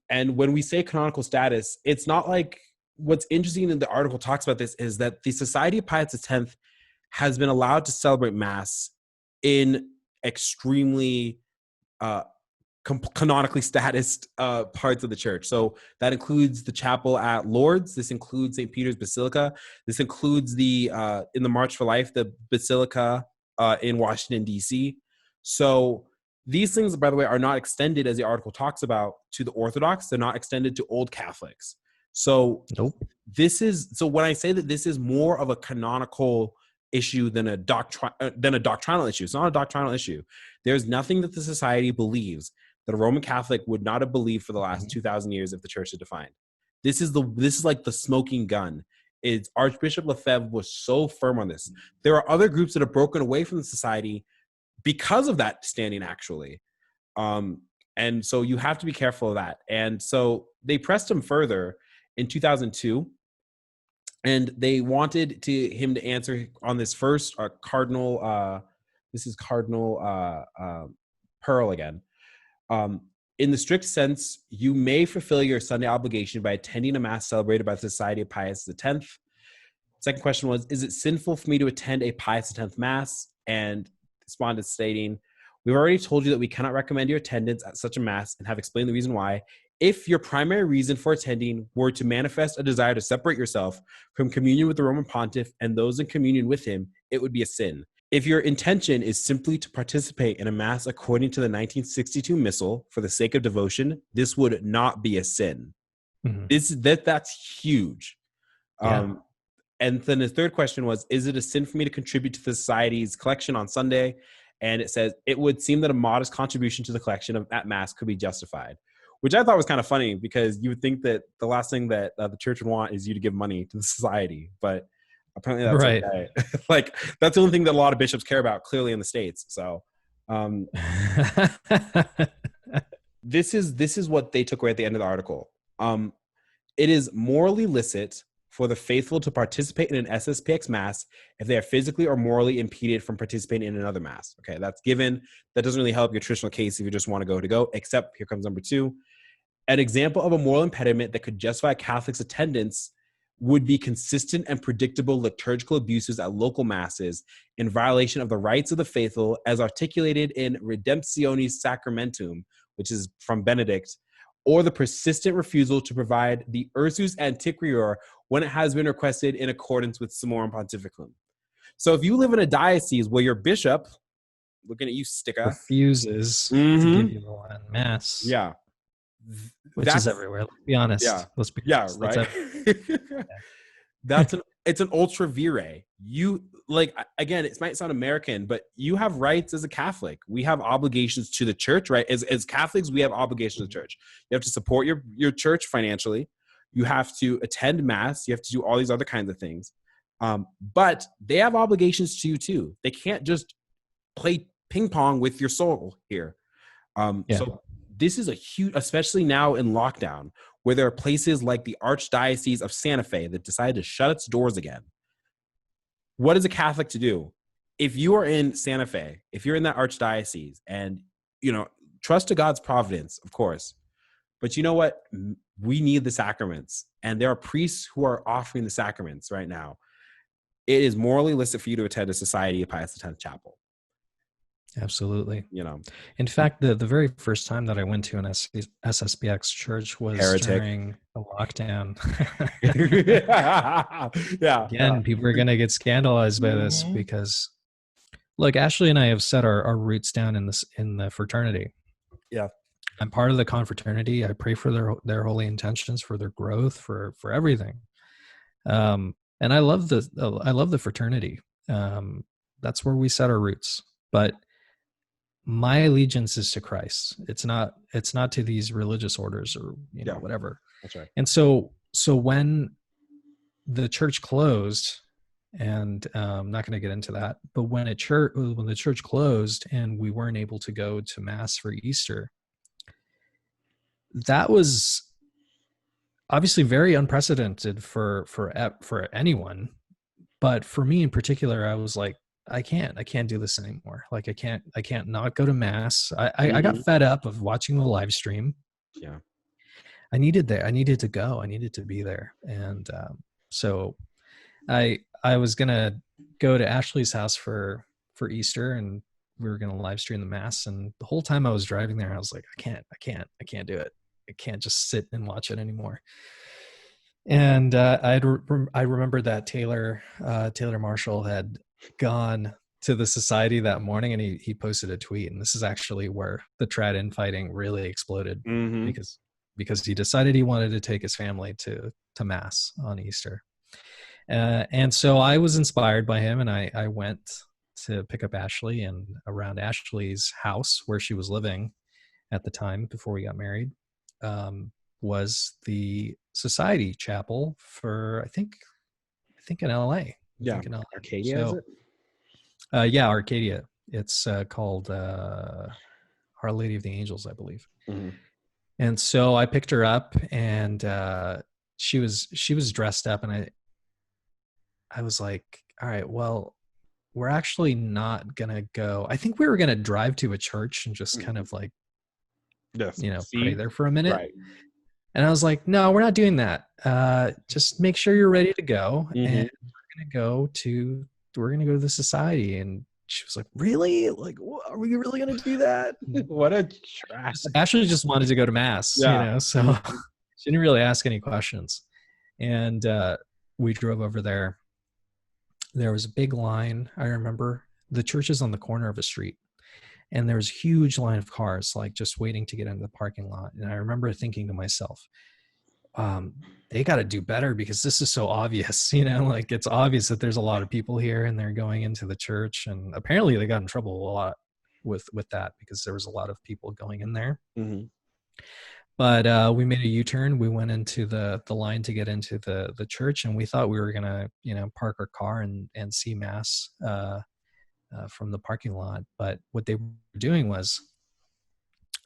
And when we say canonical status, it's not like, what's interesting in the article talks about this is that the Society of Pius X has been allowed to celebrate Mass in extremely canonically statused parts of the church. So that includes the chapel at Lourdes. This includes St. Peter's Basilica. This includes the in the March for Life, the Basilica in Washington, D.C. So these things, by the way, are not extended, as the article talks about, to the Orthodox. They're not extended to Old Catholics. So so when I say that this is more of a canonical issue than a doctrinal issue, it's not a doctrinal issue. There's nothing that the society believes that a Roman Catholic would not have believed for the last 2,000 years if the church had defined. This is like the smoking gun. It's Archbishop Lefevbre was so firm on this. There are other groups that have broken away from the society because of that standing, actually. And so you have to be careful of that. And so they pressed him further in 2002, and they wanted him to answer on this first Cardinal. This is Cardinal Pearl again. In the strict sense, you may fulfill your Sunday obligation by attending a Mass celebrated by the Society of Pius X. Second question was, is it sinful for me to attend a Pius X Mass? And responded stating, we've already told you that we cannot recommend your attendance at such a Mass and have explained the reason why. If your primary reason for attending were to manifest a desire to separate yourself from communion with the Roman Pontiff and those in communion with him, it would be a sin. If your intention is simply to participate in a Mass according to the 1962 Missal for the sake of devotion, this would not be a sin. That's huge. Yeah. And then the third question was, is it a sin for me to contribute to the society's collection on Sunday? And it says, it would seem that a modest contribution to the collection at Mass could be justified, which I thought was kind of funny, because you would think that the last thing that the church would want is you to give money to the society. But apparently that's right. Okay. Like, that's the only thing that a lot of bishops care about, clearly, in the States. So this is what they took away at the end of the article. It is morally licit for the faithful to participate in an SSPX Mass if they are physically or morally impeded from participating in another Mass. Okay, that's given. That doesn't really help your traditional case if you just want to go, except here comes number 2. An example of a moral impediment that could justify Catholics' attendance would be consistent and predictable liturgical abuses at local Masses in violation of the rights of the faithful as articulated in Redemptionis Sacramentum, which is from Benedict, or the persistent refusal to provide the ursus antiquior when it has been requested in accordance with Summorum Pontificum. So if you live in a diocese where your bishop, looking at you, Sticka, refuses to give you the Latin Mass, which is everywhere. Let's be honest. Let's be honest. Right. It's an ultra vire. You, like, again, it might sound American, but you have rights as a Catholic. We have obligations to the church, right? As Catholics, we have obligations to the church. You have to support your church financially. You have to attend Mass. You have to do all these other kinds of things. But they have obligations to you too. They can't just play ping pong with your soul here. So this is a huge, especially now in lockdown, where there are places like the Archdiocese of Santa Fe that decided to shut its doors again. What is a Catholic to do? If you are in Santa Fe, if you're in that Archdiocese, and, trust to God's providence, of course, but you know what? We need the sacraments, and there are priests who are offering the sacraments right now. It is morally illicit for you to attend a Society of Pius X chapel. Absolutely. You know, In fact, the very first time that I went to an SSPX church was heretic. during a lockdown. Yeah. Again, people are going to get scandalized by this because, look, Ashley and I have set our roots down in the fraternity. Yeah. I'm part of the confraternity. I pray for their holy intentions, for their growth, for everything. And I love the fraternity. That's where we set our roots. But my allegiance is to Christ. It's not to these religious orders or whatever. That's right. And so when the church closed, and I'm not going to get into that, but when the church closed and we weren't able to go to mass for Easter, that was obviously very unprecedented for anyone. But for me in particular, I was like, I can't do this anymore. Like I can't not go to mass. I got fed up of watching the live stream. Yeah. I needed to go. I needed to be there. And so I was going to go to Ashley's house for Easter, and we were going to live stream the mass. And the whole time I was driving there, I was like, I can't do it. I can't just sit and watch it anymore. And I remember that Taylor Marshall had gone to the society that morning, and he posted a tweet, and this is actually where the trad infighting really exploded, because he decided he wanted to take his family to mass on Easter. And so I was inspired by him, and I went to pick up Ashley, and around Ashley's house where she was living at the time before we got married, was the society chapel for I think in LA. Yeah, in LA. Arcadia. So, is it? Yeah, Arcadia. It's called Our Lady of the Angels, I believe. And so I picked her up, and she was dressed up, and I was like, all right, well, we're actually not gonna go. I think we were gonna drive to a church and just kind of like, pray there for a minute. Right. And I was like, no, we're not doing that. Just make sure you're ready to go. And we're gonna go to the society. And she was like, really? Like, are we really gonna do that? What a trash. Ashley just wanted to go to mass, so she didn't really ask any questions. And we drove over there. There was a big line. I remember the church is on the corner of a street, and there was a huge line of cars, like just waiting to get into the parking lot. And I remember thinking to myself, they got to do better, because this is so obvious, like it's obvious that there's a lot of people here and they're going into the church. And apparently they got in trouble a lot with that, because there was a lot of people going in there. But we made a U-turn. We went into the line to get into the church, and we thought we were going to, park our car and see mass from the parking lot. But what they were doing was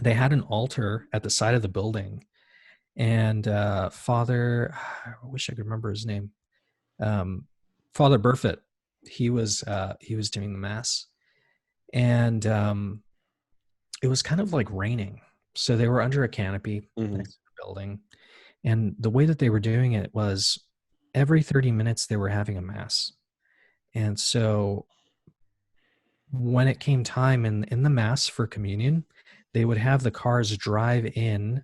they had an altar at the side of the building, and Father, I wish I could remember his name, Father Burfitt, he was doing the mass, and it was kind of like raining. So they were under a canopy next to the building. And the way that they were doing it was every 30 minutes they were having a mass. And so when it came time in the mass for communion, they would have the cars drive in,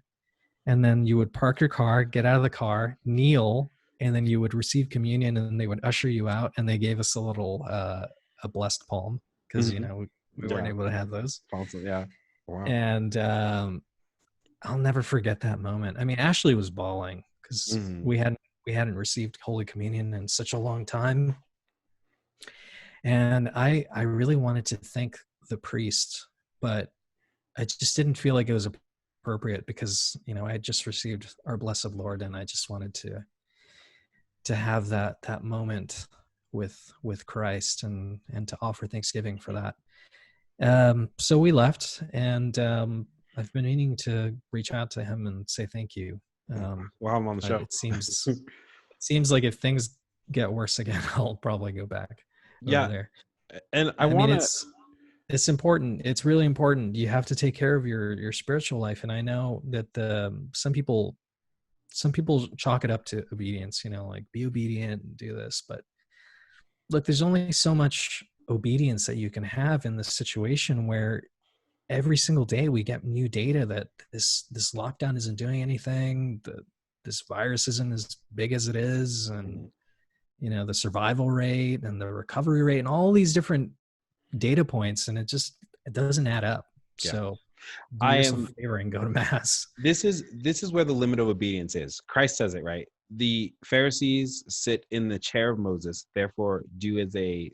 and then you would park your car, get out of the car, kneel, and then you would receive communion, and they would usher you out. And they gave us a little, a blessed palm, because, we weren't able to have those. Yeah. Wow. And I'll never forget that moment. I mean, Ashley was bawling because we hadn't received Holy Communion in such a long time. And I really wanted to thank the priest, but I just didn't feel like it was appropriate, because, I had just received our Blessed Lord, and I just wanted to have that moment with Christ and to offer thanksgiving for that. So we left, and I've been meaning to reach out to him and say thank you. While I'm on the show, it seems like if things get worse again, I'll probably go back over there. And I mean, it's important. It's really important. You have to take care of your spiritual life. And I know that some people chalk it up to obedience, like be obedient and do this. But look, there's only so much obedience that you can have in this situation where every single day we get new data that this lockdown isn't doing anything, this virus isn't as big as it is, and the survival rate and the recovery rate and all these different data points, and it doesn't add up. Yeah. So do yourself a favor and go to mass. This is where the limit of obedience is. Christ says it, right? The Pharisees sit in the chair of Moses, therefore do as they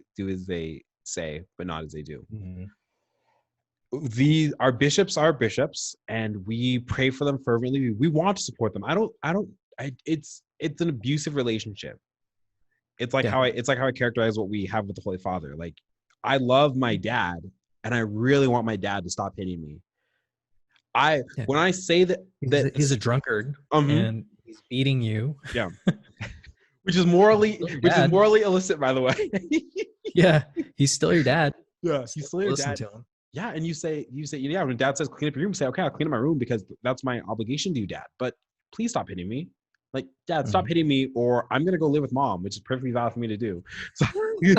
say, but not as they do. Mm-hmm. Our bishops are bishops, and we pray for them fervently. We want to support them. It's an abusive relationship. It's like how I characterize what we have with the Holy Father. Like, I love my dad, and I really want my dad to stop hitting me. When I say that he's a drunkard and he's beating you, which is morally illicit, by the way. Yeah, he's still your dad. Yeah, he's still your dad. To him. Yeah, and you say, when dad says clean up your room, say, okay, I'll clean up my room because that's my obligation to you, dad. But please stop hitting me. Like, dad, stop hitting me, or I'm gonna go live with mom, which is perfectly valid for me to do. So, you're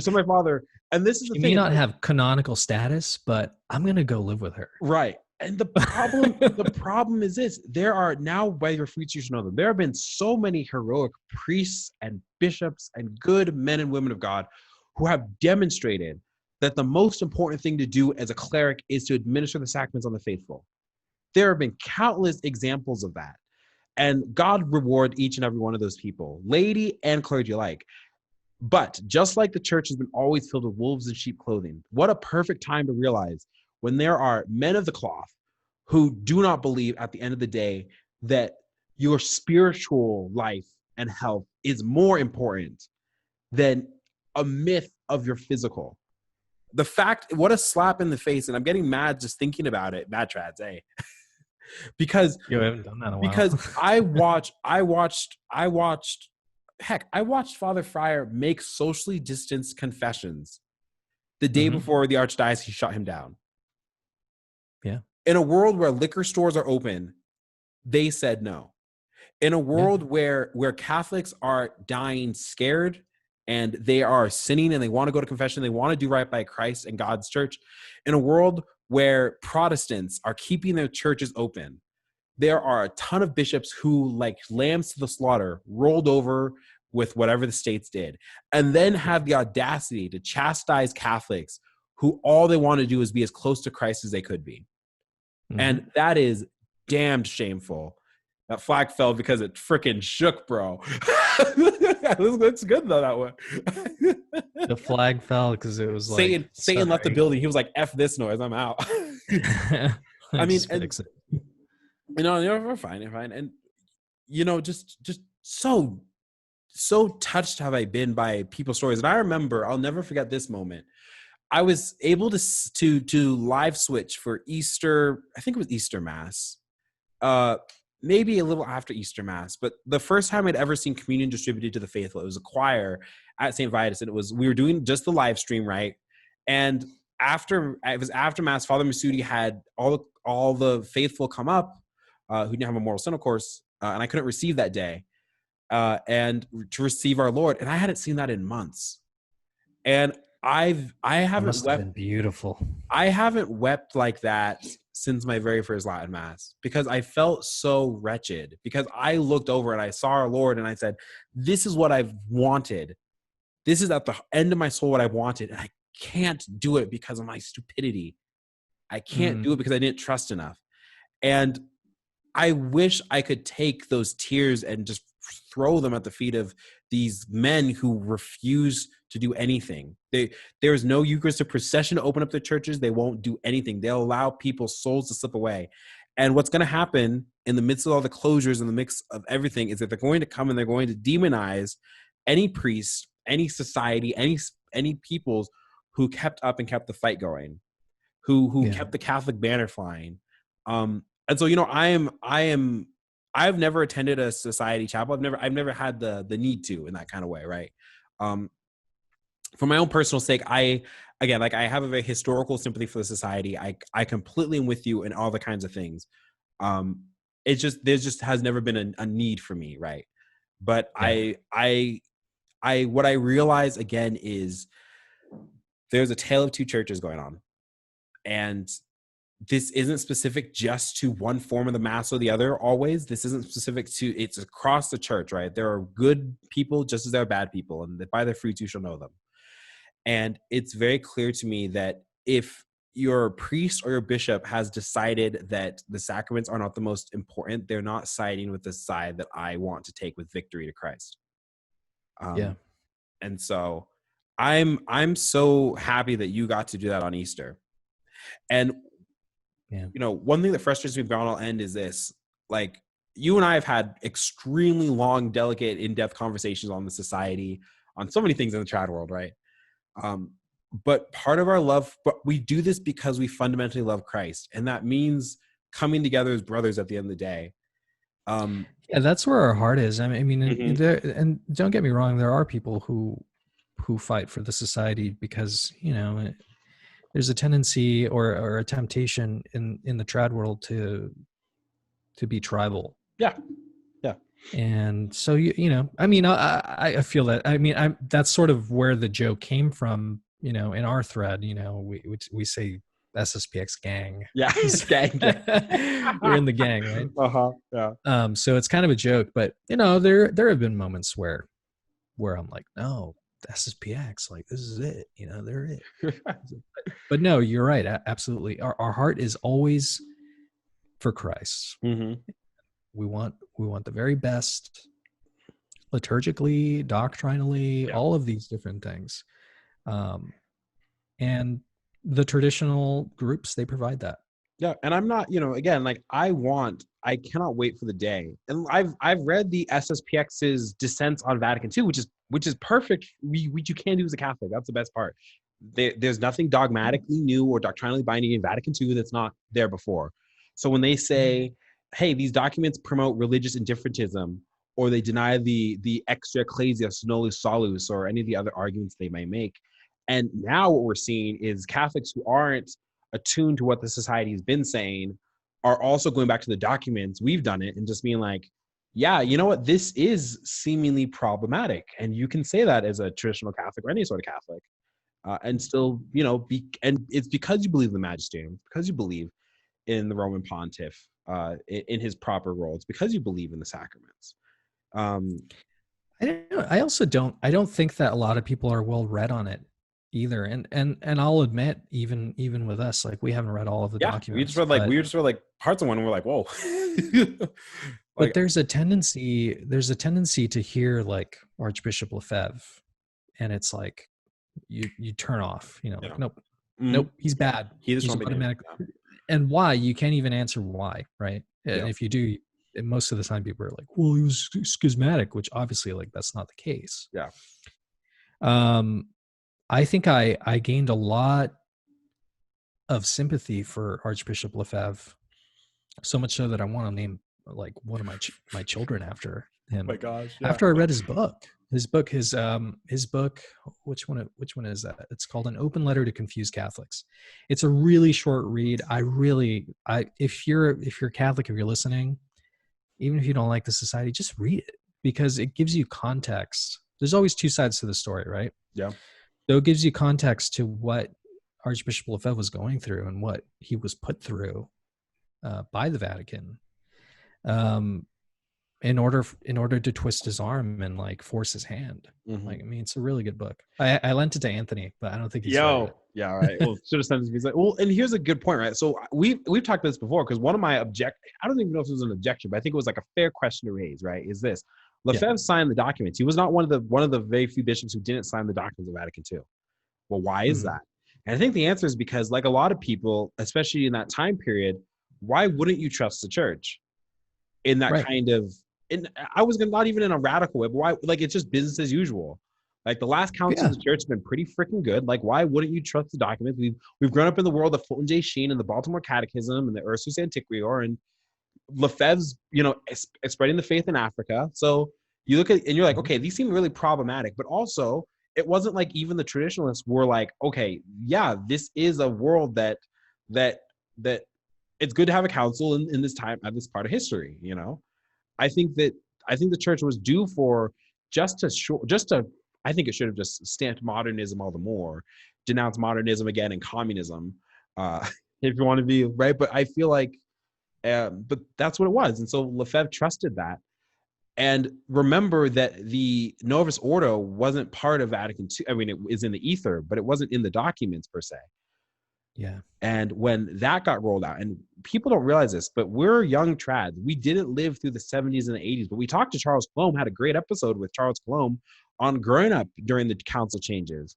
still my father, and this is the thing. May not have canonical status, but I'm gonna go live with her. Right. And the problem is this: there are now, by your fruits you should know them. There have been so many heroic priests and bishops and good men and women of God who have demonstrated that the most important thing to do as a cleric is to administer the sacraments on the faithful. There have been countless examples of that. And God reward each and every one of those people, laity and clergy alike. But just like the church has been always filled with wolves in sheep clothing, what a perfect time to realize when there are men of the cloth who do not believe at the end of the day that your spiritual life and health is more important than a myth of your physical. The fact, what a slap in the face, and I'm getting mad just thinking about it. Mad trads, eh? Because you haven't done that in a while. Because I watched Father Fryer make socially distanced confessions the day before the archdiocese shut him down. Yeah. In a world where liquor stores are open, they said no. In a world where Catholics are dying scared and they are sinning and they want to go to confession, they want to do right by Christ and God's church. In a world where Protestants are keeping their churches open, there are a ton of bishops who, like lambs to the slaughter, rolled over with whatever the states did, and then have the audacity to chastise Catholics who all they want to do is be as close to Christ as they could be. And that is damned shameful. That flag fell because it freaking shook, bro. That's good though, that one. The flag fell because it was like Satan left the building. He was like, F this noise, I'm out. I mean, we're fine. And just so touched have I been by people's stories. And I remember, I'll never forget this moment. I was able to live switch for Easter. I think it was Easter Mass. Maybe a little after Easter Mass, but the first time I'd ever seen communion distributed to the faithful, it was a choir at St. Vitus, and we were doing just the live stream, right? And after Mass, Father Masudi had all the faithful come up who didn't have a moral sin, of course, and I couldn't receive that day, and to receive our Lord, and I hadn't seen that in months, and I haven't must have been beautiful. I haven't wept like that since my very first Latin Mass, because I felt so wretched, because I looked over and I saw our Lord and I said, this is what I've wanted. This is at the end of my soul what I wanted. And I can't do it because of my stupidity. I can't do it because I didn't trust enough. And I wish I could take those tears and just throw them at the feet of these men who refuse to do anything. There's no Eucharistic procession to open up their churches. They won't do anything. They'll allow people's souls to slip away. And what's going to happen in the midst of all the closures, in the mix of everything, is that they're going to come and they're going to demonize any priest, any society, any peoples who kept up and kept the fight going, who kept the Catholic banner flying. And so, I've never attended a society chapel. I've never had the need to in that kind of way, right? For my own personal sake, I have a very historical sympathy for the society. I completely am with you in all the kinds of things. There just has never been a need for me, right? But what I realize again is there's a tale of two churches going on. And this isn't specific just to one form of the mass or the other always. This isn't specific to, it's across the church, right? There are good people just as there are bad people, and by their fruits you shall know them. And it's very clear to me that if your priest or your bishop has decided that the sacraments are not the most important, they're not siding with the side that I want to take with victory to Christ. And so I'm so happy that you got to do that on Easter. And one thing that frustrates me about all end is this: like, you and I have had extremely long, delicate, in-depth conversations on the society, on so many things in the trad world, right? But part of our love, but we do this because we fundamentally love Christ, and that means coming together as brothers at the end of the day. That's where our heart is. I mean, and don't get me wrong, there are people who fight for the society because there's a tendency or a temptation in the trad world to be tribal. Yeah. And so I feel that. I mean, that's sort of where the joke came from. In our thread, we say SSPX gang. Yeah, gang. We're in the gang, right? Yeah. So it's kind of a joke, but there have been moments where I'm like, no, SSPX, like, this is it, they're it. But no, you're right, absolutely. Our heart is always for Christ. We want the very best, liturgically, doctrinally, all of these different things. And the traditional groups, they provide that. Yeah, and I'm not, again, like, I cannot wait for the day. And I've read the SSPX's dissents on Vatican II, which is perfect. Which you can do as a Catholic. That's the best part. There's nothing dogmatically new or doctrinally binding in Vatican II that's not there before. So when they say, hey, these documents promote religious indifferentism, or they deny the extra ecclesia sonolus solus, or any of the other arguments they may make. And now what we're seeing is Catholics who aren't attuned to what the society has been saying are also going back to the documents. We've done it and just being like, yeah, you know what? This is seemingly problematic. And you can say that as a traditional Catholic or any sort of Catholic, and still, and it's because you believe in the magisterium, because you believe in the Roman pontiff, in his proper role. It's because you believe in the sacraments. I also don't think that a lot of people are well read on it either. And I'll admit, even with us, like, we haven't read all of the documents. We just read like parts of one and we're like, whoa. But there's a tendency to hear like Archbishop Lefevbre, and it's like you turn off, like, nope, he's bad. He's automatic. And why? You can't even answer why, right? And if you do, most of the time people are like, well, he was schismatic, which obviously, like, that's not the case. Yeah. I think I gained a lot of sympathy for Archbishop Lefevbre, so much so that I want to name like one of my children after him. Oh my gosh! Yeah. After I read his book, his book, which one is that? It's called An Open Letter to Confused Catholics. It's a really short read. If you're Catholic, if you're listening, even if you don't like the society, just read it, because it gives you context. There's always two sides to the story, right? Yeah. So it gives you context to what Archbishop Lefebvre was going through and what he was put through by the Vatican, in order to twist his arm and like force his hand. Like, I mean, it's a really good book. I lent it to Anthony, but I don't think he's read it. Yeah, right. Well, should have sent it to me. Like, well, and here's a good point, right? So we've talked about this before, because one of my I don't even know if it was an objection, but I think it was like a fair question to raise, right? Is this: Lefebvre signed the documents. He was not one of the very few bishops who didn't sign the documents of Vatican II. Well, why is that? And I think the answer is because, like a lot of people, especially in that time period, why wouldn't you trust the church in that kind of? And I was not even in a radical way, but why? Like, it's just business as usual. Like, the last council of the church has been pretty freaking good. Like, why wouldn't you trust the documents? We've grown up in the world of Fulton J. Sheen and the Baltimore Catechism and the Ursus Antiquior, and Lefebvre's, spreading the faith in Africa. So you look at and you're like, okay, these seem really problematic, but also it wasn't like even the traditionalists were like, okay, yeah, this is a world that it's good to have a council in this time at this part of history. I think the church was due for I think it should have just stamped modernism all the more, denounce modernism again and communism, if you want to be right. But I feel like, but that's what it was. And so Lefebvre trusted that. And remember that the Novus Ordo wasn't part of Vatican II. I mean, it is in the ether, but it wasn't in the documents per se. Yeah. And when that got rolled out, and people don't realize this, but we're young trads. We didn't live through the 70s and the 80s, but we talked to Charles Colomb, had a great episode with Charles Colomb on growing up during the council changes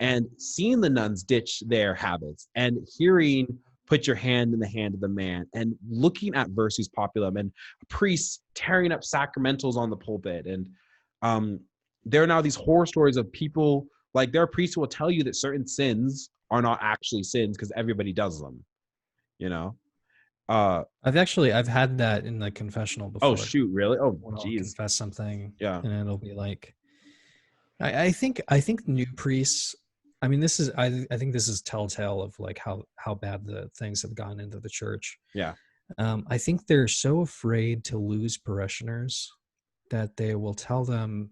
and seeing the nuns ditch their habits and hearing put your hand in the hand of the man and looking at versus populum and priests tearing up sacramentals on the pulpit. And there are now these horror stories of people, like there are priests who will tell you that certain sins are not actually sins because everybody does them, you know? I've had that in the confessional before. Oh shoot, really? Oh geez. Confess something. Yeah. And it'll be like, I think new priests, I mean, I think this is telltale of like how bad the things have gone into the church. Yeah. I think they're so afraid to lose parishioners that they will tell them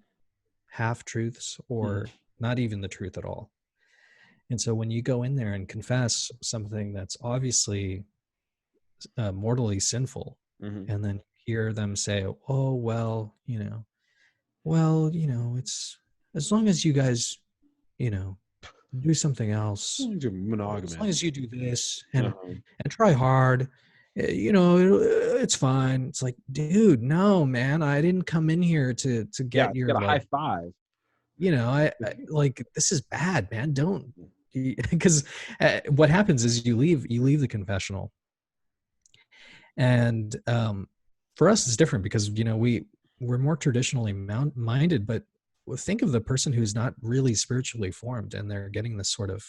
half truths or not even the truth at all. And so when you go in there and confess something that's obviously mortally sinful, and then hear them say, oh, well, it's as long as you guys, do something else, as long as you do this and try hard, it's fine. It's like, dude, no, man, I didn't come in here to get your get a high five. I like, this is bad, man. Don't, because what happens is you leave the confessional, and for us it's different because we're more traditionally minded, but think of the person who's not really spiritually formed and they're getting this sort of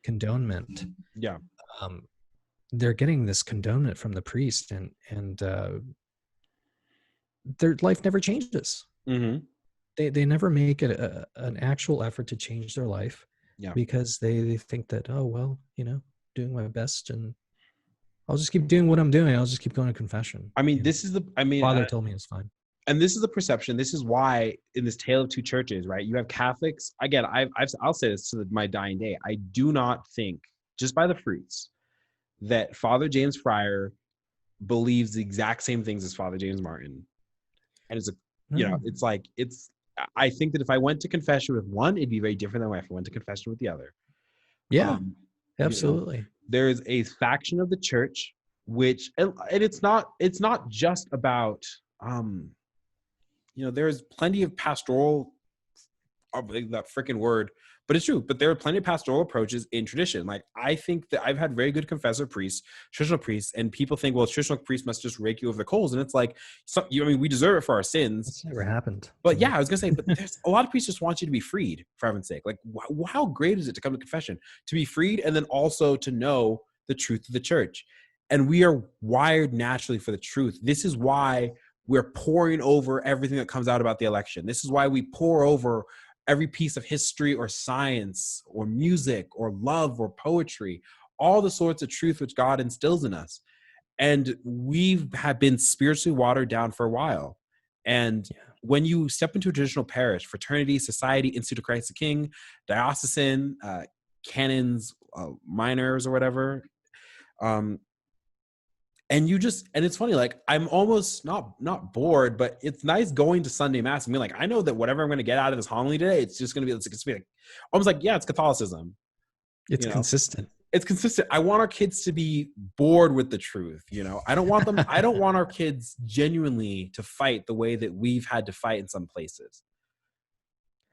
condonement. Yeah. They're getting this condonement from the priest, and their life never changes. They never make an actual effort to change their life. Yeah. Because they think that, oh, well, doing my best and I'll just keep doing what I'm doing. I'll just keep going to confession. I mean, Father told me it's fine. And this is the perception. This is why in this tale of two churches, right? You have Catholics. Again, I'll say this to my dying day. I do not think, just by the fruits, that Father James Fryer believes the exact same things as Father James Martin. And I think that if I went to confession with one, it'd be very different than if I went to confession with the other. Yeah, absolutely. There is a faction of the church which, and it's not just about, there's plenty of pastoral, that freaking word, but it's true. But there are plenty of pastoral approaches in tradition. Like, I think that I've had very good confessor priests, traditional priests, and people think, well, traditional priests must just rake you over the coals. And it's like, we deserve it for our sins. That's never happened. But yeah, I was going to say, but there's a lot of priests just want you to be freed, for heaven's sake. Like, how great is it to come to confession, to be freed, and then also to know the truth of the church? And we are wired naturally for the truth. This is why we're pouring over everything that comes out about the election. This is why we pour over every piece of history or science or music or love or poetry, all the sorts of truth which God instills in us. And we have been spiritually watered down for a while. And when you step into a traditional parish, fraternity, society, Institute of Christ the King, diocesan, canons, minors or whatever, and it's funny, like, I'm almost not bored, but it's nice going to Sunday Mass and being like, I know that whatever I'm going to get out of this homily today, it's just going to be like, almost like, yeah, it's Catholicism. It's consistent. It's consistent. I want our kids to be bored with the truth. I don't want our kids genuinely to fight the way that we've had to fight in some places.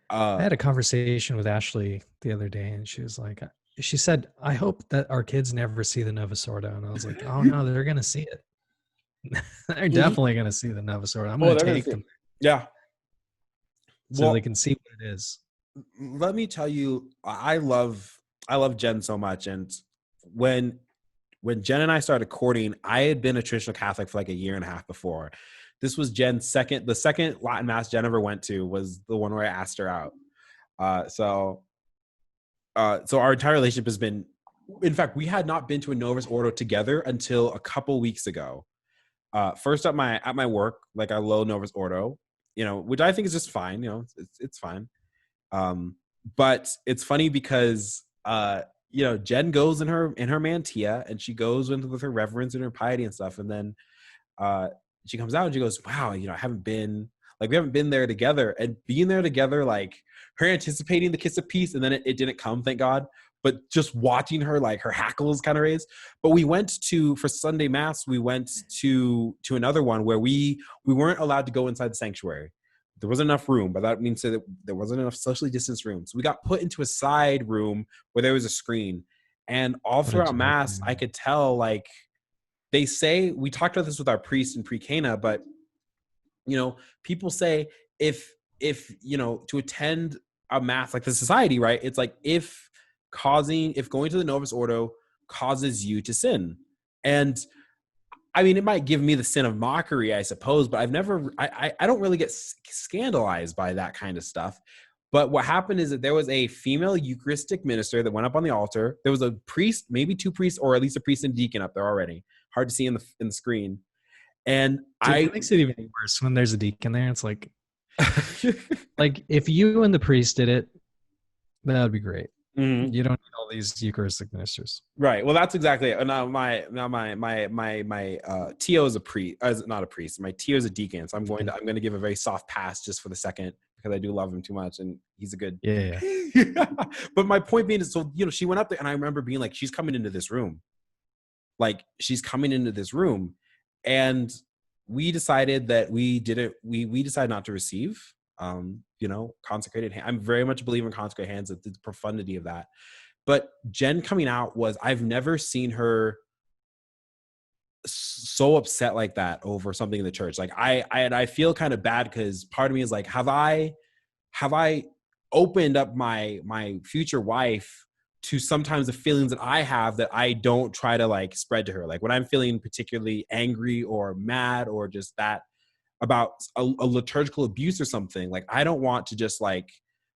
I had a conversation with Ashley the other day, and she said, I hope that our kids never see the Novus Ordo. And I was like, oh no, they're going to see it. They're definitely going to see the Novus Ordo. I'm going to take them. Yeah. So they can see what it is. Let me tell you, I love Jen so much. And when Jen and I started courting, I had been a traditional Catholic for like a year and a half before. This was Jen's the second Latin Mass Jen ever went to was the one where I asked her out. So our entire relationship has been, in fact, we had not been to a Novus Ordo together until a couple weeks ago. First at my work, like a low Novus Ordo, which I think is just fine. It's fine. But it's funny because Jen goes in her mantilla, and she goes in with her reverence and her piety and stuff, and then she comes out and she goes, wow, we haven't been there together, and being there together, like her anticipating the kiss of peace, and then it didn't come, thank God. But just watching her, like her hackles kind of raised. But we went for Sunday Mass, we went to another one where we weren't allowed to go inside the sanctuary. There wasn't enough room, but that means that there wasn't enough socially distanced rooms. So we got put into a side room where there was a screen. And all throughout Mass, I could tell, like, they say, we talked about this with our priest in pre-Cana, but, people say if to attend a Mass, like the society, right? It's like if going to the Novus Ordo causes you to sin. And I mean, it might give me the sin of mockery, I suppose, but I don't really get scandalized by that kind of stuff. But what happened is that there was a female Eucharistic minister that went up on the altar. There was a priest, maybe two priests, or at least a priest and deacon up there already. Hard to see in the screen. And it makes it even worse when there's a deacon there. It's like, like if you and the priest did it, that would be great. Mm-hmm. You don't need all these Eucharistic ministers, right? Well, that's exactly it. Now my Tio is a priest, not a priest. My Tio is a deacon, so I'm going to give a very soft pass just for the second, because I do love him too much, and he's a good. Yeah. But my point being is, so she went up there, and I remember being like, she's coming into this room, and we decided that we decided not to receive. Consecrated hand. I'm very much a believer in consecrated hands, the profundity of that. But Jen coming out I've never seen her so upset like that over something in the church. Like I feel kind of bad, because part of me is like, have I opened up my future wife to sometimes the feelings that I have that I don't try to like spread to her. Like when I'm feeling particularly angry or mad or just that about a liturgical abuse or something, like I don't want to just like,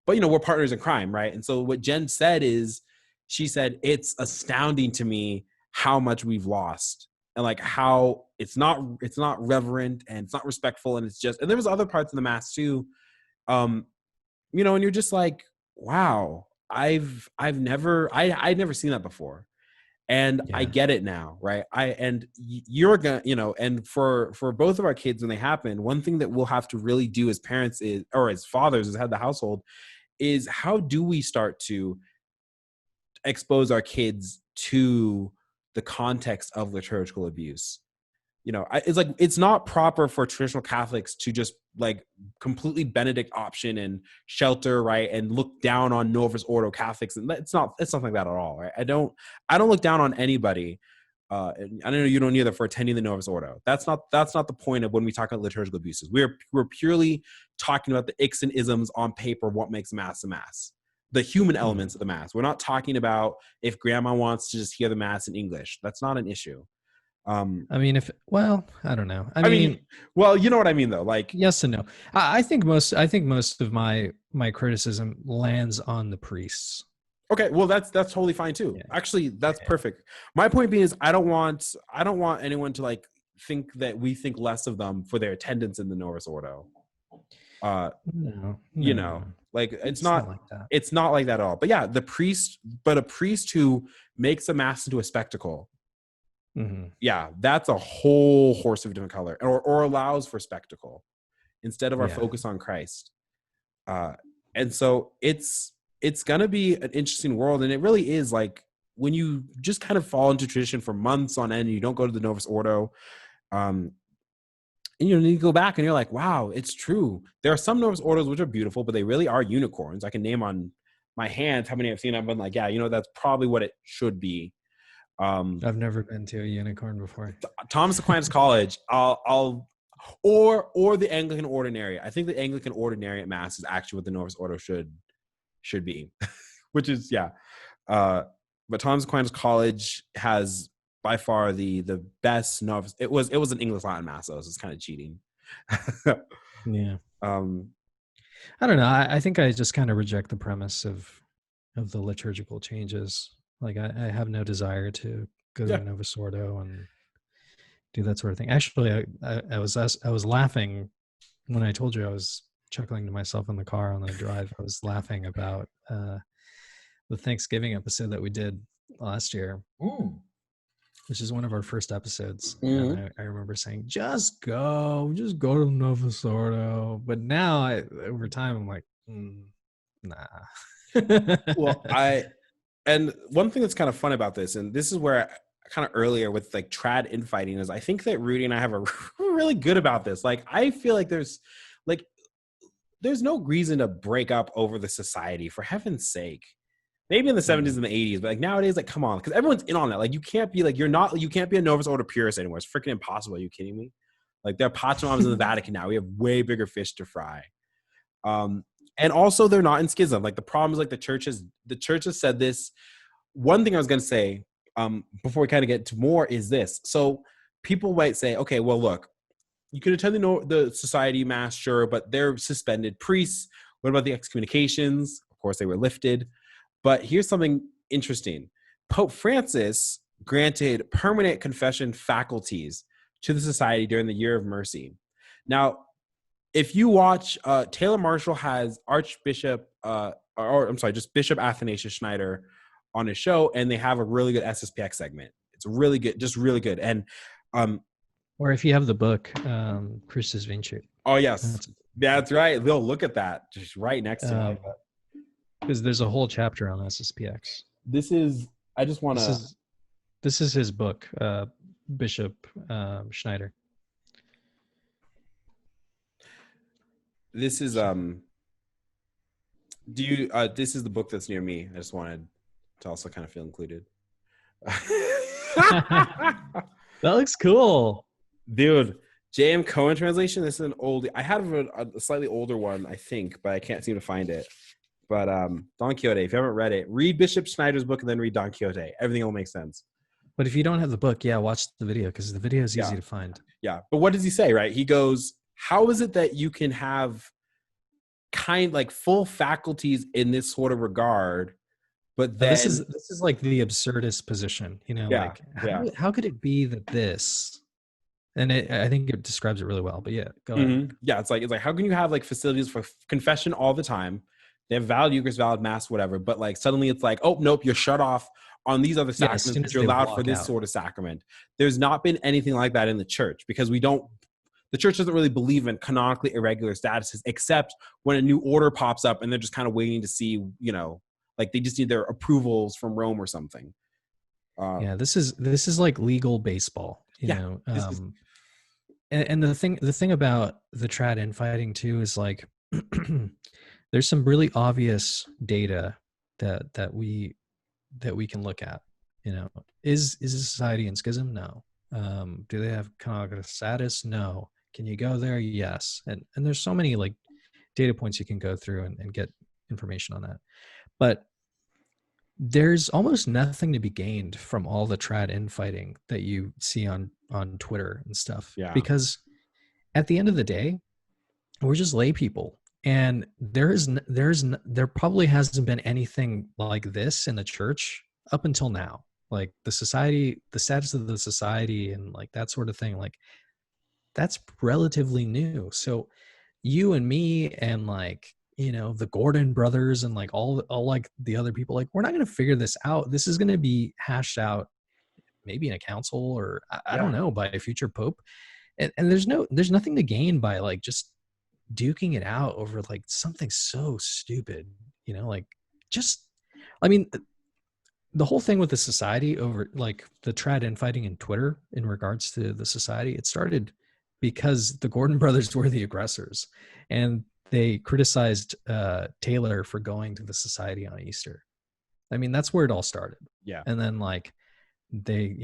but we're partners in crime, right? And so what Jen said is, she said, it's astounding to me how much we've lost, and like how it's not reverent, and it's not respectful, and it's just, and there was other parts of the Mass too, and you're just like, wow, I'd never seen that before. And yeah. I get it now, right? You're gonna, and for both of our kids, when they happen, one thing that we'll have to really do as parents or as fathers, as head of the household, is how do we start to expose our kids to the context of liturgical abuse? It's like, it's not proper for traditional Catholics to just like completely Benedict option and shelter, right, and look down on Novus Ordo Catholics, and it's not like that at all, right? I don't look down on anybody. I know you don't either, for attending the Novus Ordo. That's not the point of when we talk about liturgical abuses. We're purely talking about the icks and isms on paper, what makes Mass a Mass, the human elements of the Mass. We're not talking about if grandma wants to just hear the Mass in English. That's not an issue. I mean, I don't know. I mean, well, you know what I mean, though. Like, yes and no. I think most of my criticism lands on the priests. Okay, well, that's totally fine too. Yeah. Actually, that's perfect. My point being is, I don't want anyone to like think that we think less of them for their attendance in the Novus Ordo. No. Like it's not like that. It's not like that at all. But yeah, a priest who makes a Mass into a spectacle. Mm-hmm. Yeah, that's a whole horse of a different color, or allows for spectacle instead of our focus on Christ. And so it's gonna be an interesting world, and it really is. Like when you just kind of fall into tradition for months on end, and you don't go to the Novus Ordo, and you go back and you're like, wow, it's true. There are some Novus Ordos which are beautiful, but they really are unicorns. I can name on my hands how many I've seen. I've been like, yeah, that's probably what it should be. I've never been to a unicorn before. Thomas Aquinas College, or the Anglican Ordinary. I think the Anglican Ordinary at Mass is actually what the Novus Ordo should be, which is but Thomas Aquinas College has by far the best Novus. It was an English Latin Mass, so it's kind of cheating. Yeah. I don't know. I think I just kind of reject the premise of the liturgical changes. Like I have no desire to go to Novus Ordo and do that sort of thing. Actually, I was laughing when I told you I was chuckling to myself in the car on the drive. I was laughing about the Thanksgiving episode that we did last year, which is one of our first episodes. Mhm. And I remember saying, just go to Novus Ordo. But now over time, I'm like, nah. Well, and one thing that's kind of fun about this, and this is where kind of earlier with like trad infighting, is I think that Rudy and I have we're really good about this. Like, I feel like there's no reason to break up over the society, for heaven's sake. Maybe in the 70s and the 80s, but like nowadays, like, come on, because everyone's in on it. Like, you can't be like, you can't be a Novus Ordo purist anymore. It's freaking impossible. Are you kidding me? Like, there are Pachymams in the Vatican now. We have way bigger fish to fry. And also they're not in schism. Like, the problem is, like, the church has said this. One thing I was going to say, before we kind of get to more, is this. So people might say, okay, well, look, you can attend the society mass, sure, but they're suspended priests. What about the excommunications? Of course, they were lifted. But here's something interesting. Pope Francis granted permanent confession faculties to the society during the Year of Mercy. Now, if you watch, Taylor Marshall has Archbishop, just Bishop Athanasius Schneider on his show, and they have a really good SSPX segment. It's really good, just really good. And or if you have the book, Christus Vincit. Oh, yes. That's right. They'll look at that just right next to me. Because there's a whole chapter on SSPX. This is his book, Bishop Schneider. This is this is the book that's near me. I just wanted to also kind of feel included. That looks cool. Dude, J.M. Cohen translation. This is an old. I have a slightly older one, I think, but I can't seem to find it. But Don Quixote, if you haven't read it, read Bishop Schneider's book and then read Don Quixote. Everything will make sense. But if you don't have the book, watch the video, because the video is easy to find. Yeah. But what does he say, right? He goes, how is it that you can have full faculties in this sort of regard, but then this is like the absurdist position, how could it be that this, and I think it describes it really well, but go ahead. Yeah, it's like how can you have like facilities for confession all the time? They have valid Eucharist, valid Mass, whatever, but like suddenly it's like, oh nope, you're shut off on these other sacraments, but you're allowed for this sort of sacrament. There's not been anything like that in the church, because the church doesn't really believe in canonically irregular statuses, except when a new order pops up and they're just kind of waiting to see, like they just need their approvals from Rome or something. This is like legal baseball, and the thing about the trad infighting too is like there's some really obvious data that we can look at. Is a society in schism? No. Do they have canonical status? No. Can you go there? Yes. And there's so many like data points you can go through and get information on that. But there's almost nothing to be gained from all the trad infighting that you see on Twitter and stuff. Yeah. Because at the end of the day, we're just lay people. And there probably hasn't been anything like this in the church up until now. Like the status of the society and like that sort of thing, like that's relatively new. So you and me and like, the Gordon brothers and like all like the other people, like we're not going to figure this out. This is going to be hashed out maybe in a council or I don't know, by a future pope. And there's nothing to gain by like just duking it out over like something so stupid, the whole thing with the society over like the trad infighting in Twitter in regards to the society, it started because the Gordon brothers were the aggressors and they criticized Taylor for going to the society on Easter. I mean, that's where it all started. Yeah. And then like they,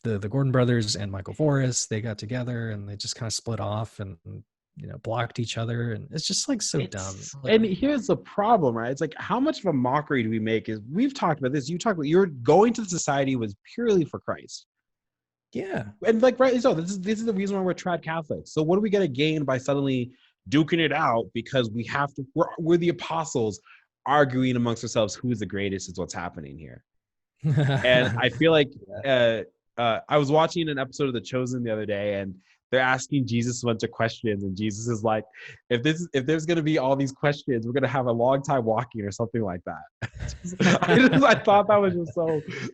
the Gordon brothers and Michael Voris, they got together and they just kind of split off and blocked each other, and it's just like so dumb. And here's the problem, right? It's like, how much of a mockery do we make? Is we've talked about this. You talked about you're going to the society was purely for Christ. Yeah, and like rightly so. This is the reason why we're trad Catholics. So what do we get to gain by suddenly duking it out because we have to? We're the apostles arguing amongst ourselves who's the greatest is what's happening here. And I feel like I was watching an episode of The Chosen the other day, and they're asking Jesus a bunch of questions, and Jesus is like, if there's gonna be all these questions, we're gonna have a long time walking or something like that. I thought that was just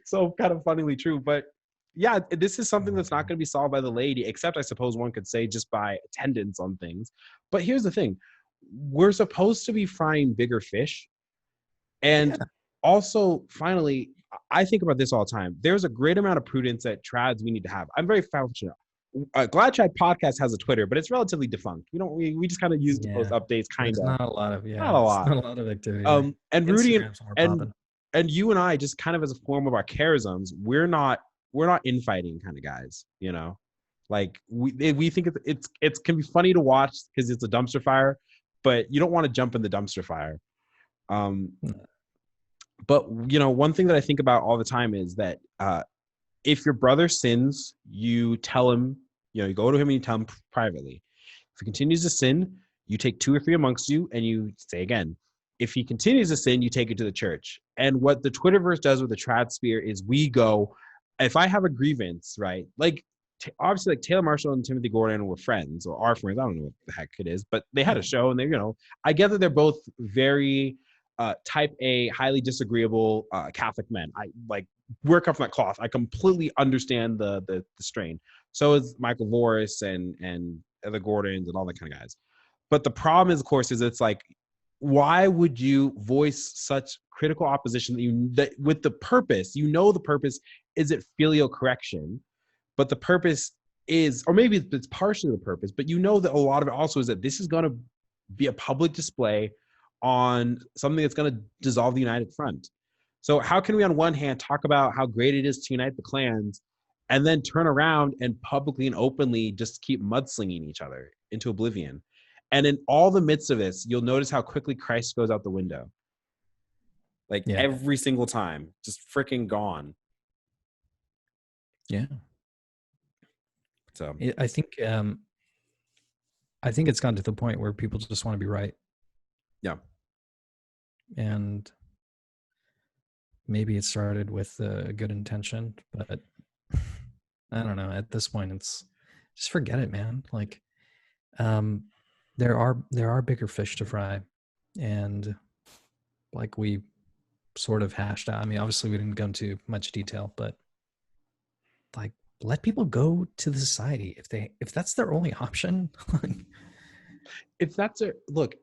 so kind of funnily true. But yeah, this is something that's not gonna be solved by the laity, except I suppose one could say just by attendance on things. But here's the thing: we're supposed to be frying bigger fish, and also, finally, I think about this all the time. There's a great amount of prudence that trads we need to have. I'm very fortunate. Glad Trad Podcast has a Twitter, but it's relatively defunct. We just kind of use it to post updates, kind of. Not a lot of not a lot. Not a lot of activity. And Rudy and you and I, just kind of as a form of our charisms, we're not infighting kind of guys. You know, like we think it can be funny to watch because it's a dumpster fire, but you don't want to jump in the dumpster fire. But you know, one thing that I think about all the time is that if your brother sins, you tell him, you know, you go to him and you tell him privately. If he continues to sin, you take 2 or 3 amongst you and you say again. If he continues to sin, you take it to the church. And what the Twitterverse does with the trad sphere is we go, if I have a grievance, right? Like obviously, like Taylor Marshall and Timothy Gordon were friends or are friends. I don't know what the heck it is, but they had a show and they, you know, I get that they're both very type A, highly disagreeable Catholic men. I like we're cut from that cloth. I completely understand the strain. So is Michael Voris and the Gordons and all that kind of guys. But the problem is, of course, is it's like, why would you voice such critical opposition that with the purpose, you know, the purpose is it filial correction, but the purpose is, or maybe it's partially the purpose, but you know that a lot of it also is that this is going to be a public display on something that's going to dissolve the United Front. So how can we on one hand talk about how great it is to unite the clans and then turn around and publicly and openly just keep mudslinging each other into oblivion? And in all the midst of this, you'll notice how quickly Christ goes out the window. Like every single time, just freaking gone. Yeah. So I think it's gotten to the point where people just want to be right. Yeah. And maybe it started with a good intention, but I don't know. At this point, it's just forget it, man. Like, there are bigger fish to fry, and like we sort of hashed out. I mean, obviously we didn't go into much detail, but like let people go to the society if that's their only option. if that's a look,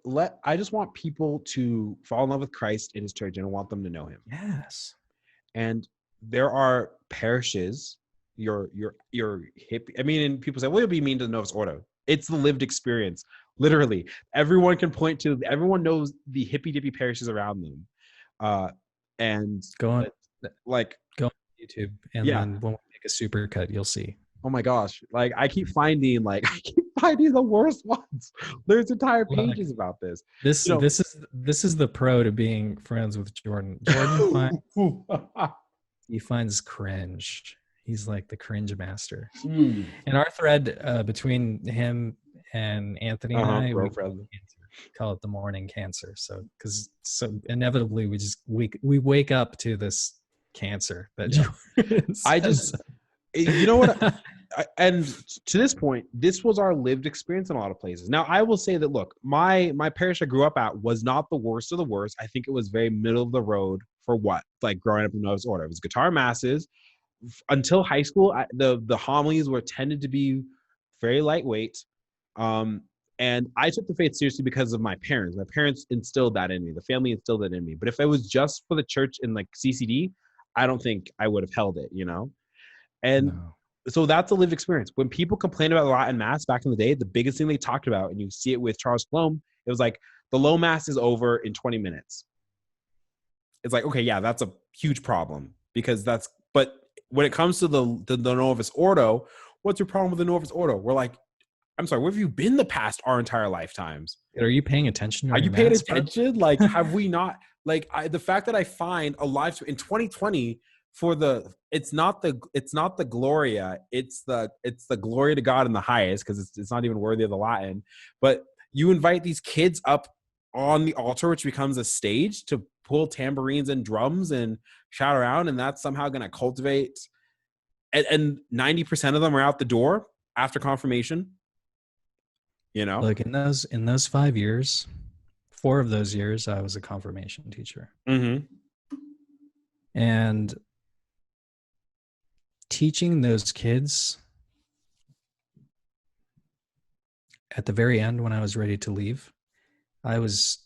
I just want people to fall in love with Christ in his church, and I want them to know him. Yes. And there are parishes, your hippie. I mean, and people say, well, you'll be mean to the Novus Ordo. It's the lived experience. Literally, everyone can point to. Everyone knows the hippy dippy parishes around them, and go on YouTube, and then when we make a super cut, you'll see. Oh my gosh! Like I keep finding the worst ones. There's entire pages about this. This is the pro to being friends with Jordan. Jordan finds cringe. He's like the cringe master. In our thread between him and Anthony and I, we call it the morning cancer. So inevitably we wake up to this cancer that you know what? And to this point, this was our lived experience in a lot of places. Now, I will say that, look, my parish I grew up at was not the worst of the worst. I think it was very middle of the road for what? Like growing up in Novus Ordo. It was guitar masses. Until high school, the homilies were tended to be very lightweight. And I took the faith seriously because of my parents. My parents instilled that in me. The family instilled that in me. But if it was just for the church in like CCD, I don't think I would have held it, you know? And so that's a lived experience. When people complained about Latin Mass back in the day, the biggest thing they talked about, and you see it with Charles Plome, it was like, the low Mass is over in 20 minutes. It's like, okay, yeah, that's a huge problem because but when it comes to the Novus Ordo, what's your problem with the Novus Ordo? We're like, I'm sorry, where have you been the past our entire lifetimes? Are you paying attention? Are you paying attention? Like, have we not? Like, the fact that I find a live in 2020 for it's not the Gloria, it's the glory to God in the highest, because it's not even worthy of the Latin. But you invite these kids up on the altar, which becomes a stage, to pull tambourines and drums and shout around, and that's somehow going to cultivate and 90% of them are out the door after confirmation. You know, Look, in those 5 years, 4 of those years, I was a confirmation teacher. Mm-hmm. And teaching those kids at the very end, when I was ready to leave, I was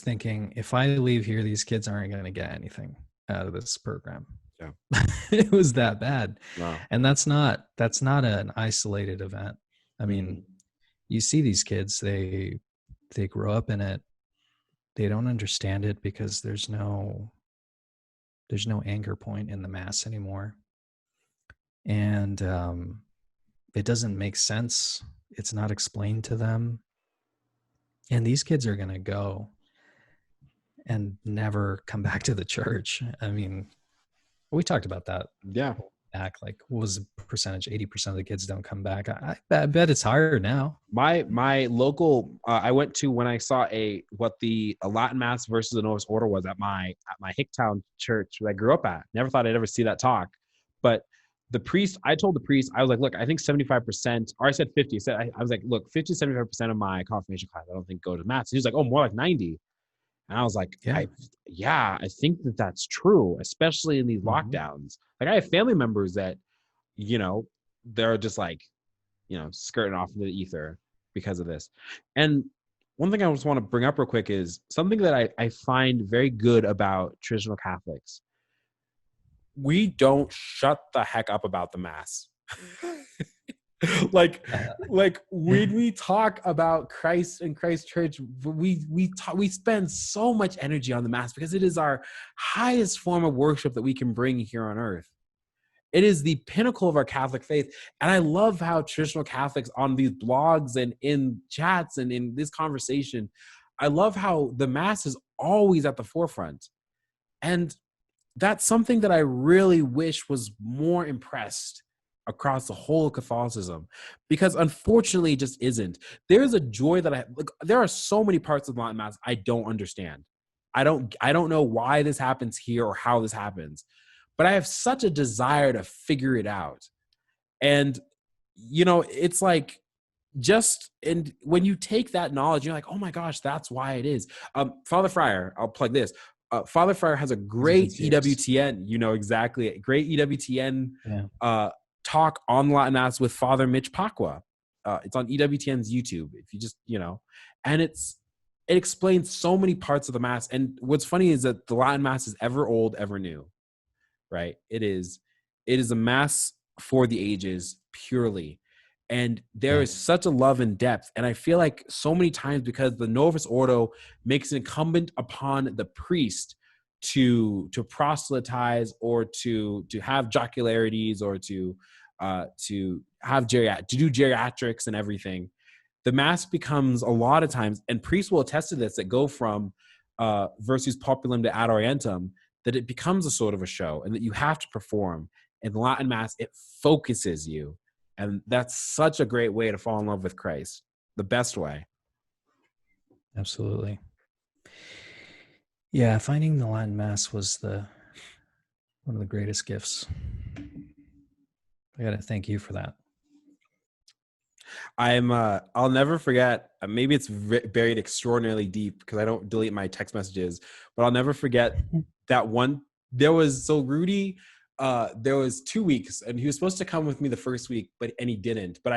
thinking, if I leave here, these kids aren't going to get anything out of this program. Yeah. It was that bad. Wow. And that's not an isolated event. I mean, you see these kids, they grow up in it. They don't understand it because there's no anchor point in the Mass anymore. And it doesn't make sense. It's not explained to them. And these kids are going to go and never come back to the church. I mean, we talked about that. Yeah. Back, like, what was the percentage? 80% of the kids don't come back. I bet it's higher now. My local, I went to when I saw what the Latin Mass versus the Novus Ordo was at my Hicktown church that I grew up at. Never thought I'd ever see that talk, but the priest, I told the priest, I was like, look, I think 75%, or I said 50. I was like, look, 50, 75% of my confirmation class, I don't think go to Mass. He was like, oh, more like 90. And I was like, yeah, I think that's true, especially in these lockdowns. Like, I have family members that, you know, they're just like, you know, skirting off into the ether because of this. And one thing I just want to bring up real quick is something that I find very good about traditional Catholics. We don't shut the heck up about the Mass. like when we talk about Christ and Christ Church, we spend so much energy on the Mass because it is our highest form of worship that we can bring here on earth. It is the pinnacle of our Catholic faith. And I love how traditional Catholics on these blogs and in chats and in this conversation, I love how the Mass is always at the forefront. And that's something that I really wish was more impressed across the whole of Catholicism, because unfortunately it just isn't. There's a joy that there are so many parts of the Latin Mass I don't understand. I don't know why this happens here or how this happens, but I have such a desire to figure it out. And, you know, it's like, and when you take that knowledge, you're like, oh my gosh, that's why it is. Father Friar, I'll plug this. Father Friar has a great EWTN, you know, exactly, a great EWTN talk on Latin Mass with Father Mitch Pacwa. It's on EWTN's YouTube, if you just, you know, and it explains so many parts of the Mass. And what's funny is that the Latin Mass is ever old, ever new, right? It is a Mass for the ages, purely. And there is such a love and depth. And I feel like so many times, because the Novus Ordo makes it incumbent upon the priest to proselytize or to have jocularities or to do geriatrics and everything, the Mass becomes a lot of times, and priests will attest to this, that go from versus populum to ad orientem, that it becomes a sort of a show and that you have to perform. In Latin Mass, it focuses you. And that's such a great way to fall in love with Christ. The best way. Absolutely. Yeah, finding the Latin Mass was one of the greatest gifts. I got to thank you for that. I'll never forget, maybe it's buried extraordinarily deep because I don't delete my text messages, but I'll never forget that one. Rudy, there was 2 weeks and he was supposed to come with me the first week, and he didn't. But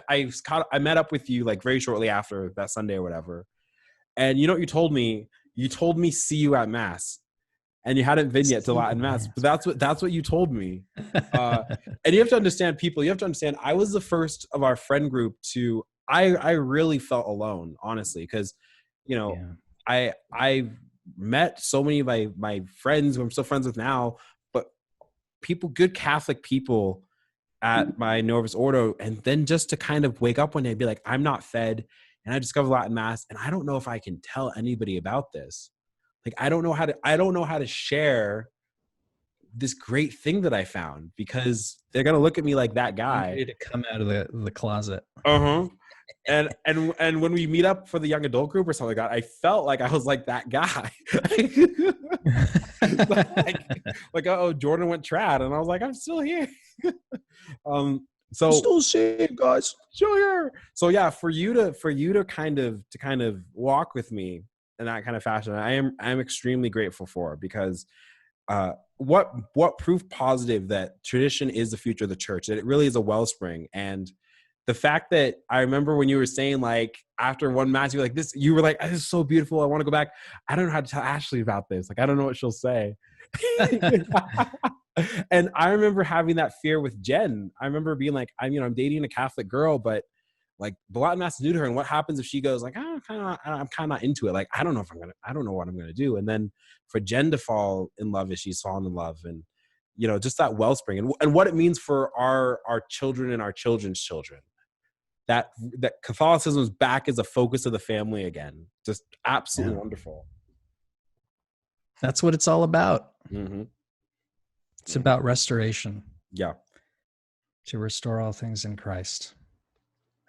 I met up with you like very shortly after that Sunday or whatever. And you know what you told me? You told me, see you at Mass. And you hadn't been yet to Latin Mass, but that's what you told me. And you have to understand, people, you have to understand, I was the first of our friend group to, I really felt alone, honestly, because, you know, I met so many of my friends who I'm still friends with now, but good Catholic people at my Novus Ordo, and then just to kind of wake up one day and be like, I'm not fed, and I discovered Latin Mass, and I don't know if I can tell anybody about this. Like, I don't know how to share this great thing that I found, because they're gonna look at me like that guy. Ready to come out of the closet. And when we meet up for the young adult group or something like that, I felt like I was like that guy. like, oh, Jordan went trad, and I was like, I'm still here. So still seeing, guys. Sure. So yeah, for you to kind of walk with me in that kind of fashion, I'm extremely grateful for, because what proof positive that tradition is the future of the church, that it really is a wellspring. And the fact that I remember when you were saying, like, after one mass, you were like, this is so beautiful, I want to go back. I don't know how to tell Ashley about this. Like, I don't know what she'll say. And I remember having that fear with Jen. I remember being like, I'm dating a Catholic girl, but like the Latin Mass is new to her. And what happens if she goes like, I'm kind of not into it. Like, I don't know what I'm going to do. And then for Jen to fall in love as she's fallen in love, and, just that wellspring and what it means for our children and our children's children, that Catholicism is back as a focus of the family again. Just absolutely wonderful. That's what it's all about. Mm-hmm. It's about restoration. Yeah. To restore all things in Christ.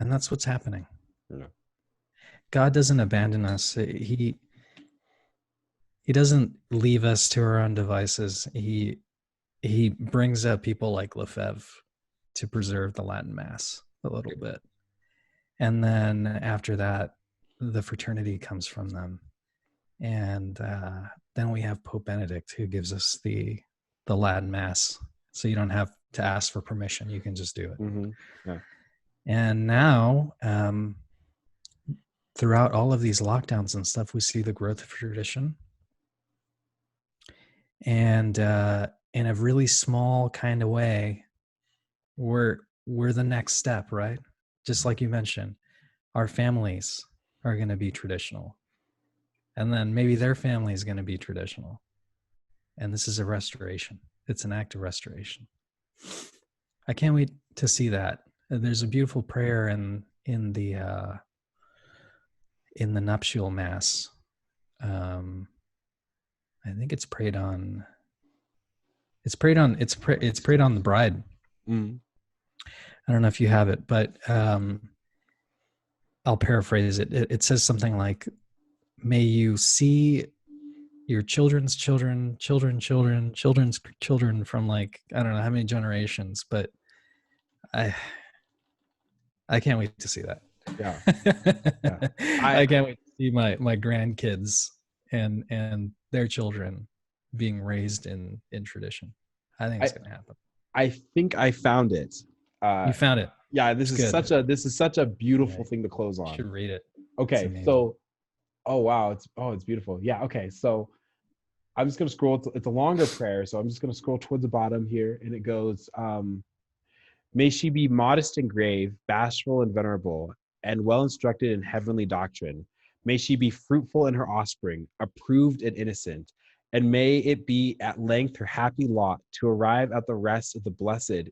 And that's what's happening. Yeah. God doesn't abandon us. He doesn't leave us to our own devices. He brings up people like Lefevbre to preserve the Latin Mass a little bit. And then after that, the fraternity comes from them. And then we have Pope Benedict, who gives us the Latin Mass. So you don't have to ask for permission. You can just do it. Mm-hmm. Yeah. And now, throughout all of these lockdowns and stuff, we see the growth of tradition. And in a really small kind of way, we're the next step, right? Just like you mentioned, our families are going to be traditional. And then maybe their family is going to be traditional. And this is a restoration. It's an act of restoration. I can't wait to see that. There's a beautiful prayer in the nuptial mass. I think it's prayed on. It's prayed on the bride. Mm. I don't know if you have it, but I'll paraphrase it. It says something like, "May you see your children's children, children's children from, like, I don't know how many generations," but I can't wait to see that. Yeah. I can't wait to see my grandkids and their children being raised in tradition. I think it's going to happen. I think I found it. You found it. Yeah, this is such a beautiful thing to close on. You should read it. Okay, so it's beautiful. Yeah, okay. So I'm just going to scroll. It's a longer prayer, so I'm just going to scroll towards the bottom here, and it goes, may she be modest and grave, bashful and venerable, and well instructed in heavenly doctrine. May she be fruitful in her offspring, approved and innocent, and may it be at length her happy lot to arrive at the rest of the blessed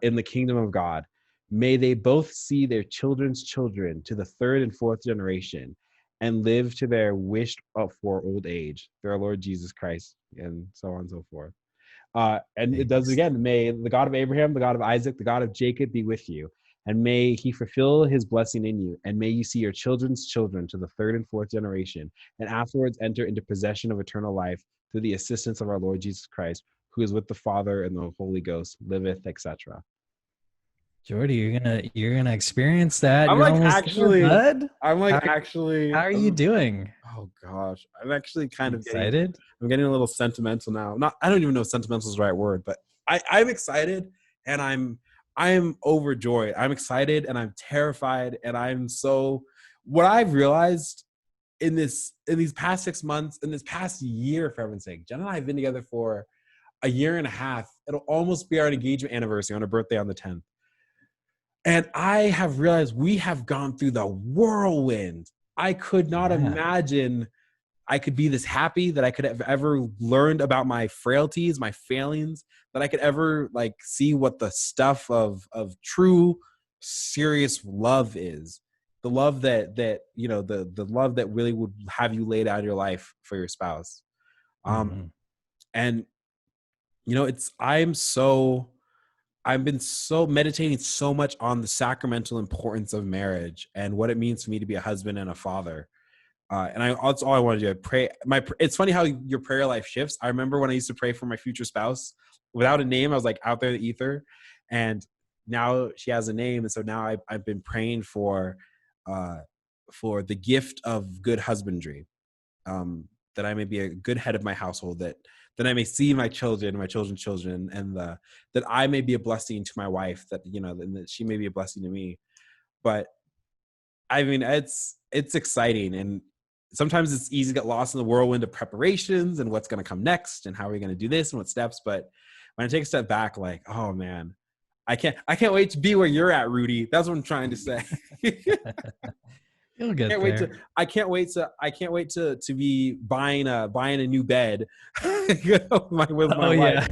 in the kingdom of God. May they both see their children's children to the third and fourth generation, and live to their wished for old age through our Lord Jesus Christ, and so on and so forth. And it does again. May the God of Abraham, the God of Isaac, the God of Jacob be with you, and may he fulfill his blessing in you, and may you see your children's children to the third and fourth generation, and afterwards enter into possession of eternal life through the assistance of our Lord Jesus Christ, who is with the Father and the Holy Ghost, liveth, etc. Jordy, you're gonna experience that. I'm you're like actually there, bud. I'm like how are you doing? Oh gosh, I'm actually kind of excited. I'm getting a little sentimental now. I don't even know if sentimental is the right word, but I'm excited, and I'm overjoyed. I'm excited and I'm terrified, and what I've realized in these past 6 months, in this past year, for heaven's sake, Jen and I have been together for a year and a half. It'll almost be our engagement anniversary on her birthday on the 10th. And I have realized we have gone through the whirlwind. I could not imagine I could be this happy, that I could have ever learned about my frailties, my failings, that I could ever see what the stuff of true, serious love is. The love that the love that really would have you lay down your life for your spouse. And I've been so meditating so much on the sacramental importance of marriage and what it means for me to be a husband and a father. That's all I want to do. I pray. It's funny how your prayer life shifts. I remember when I used to pray for my future spouse without a name. I was like out there in the ether, and now she has a name, and so now I've been praying for the gift of good husbandry, that I may be a good head of my household, that I may see my children, my children's children, and that I may be a blessing to my wife, that that she may be a blessing to me. But I mean, it's exciting, and sometimes it's easy to get lost in the whirlwind of preparations and what's going to come next and how are we going to do this and what steps. But when I take a step back, like, oh man, I can't wait to be where you're at, Rudy. That's what I'm trying to say. You'll get there. I can't wait to be buying a new bed with my wife.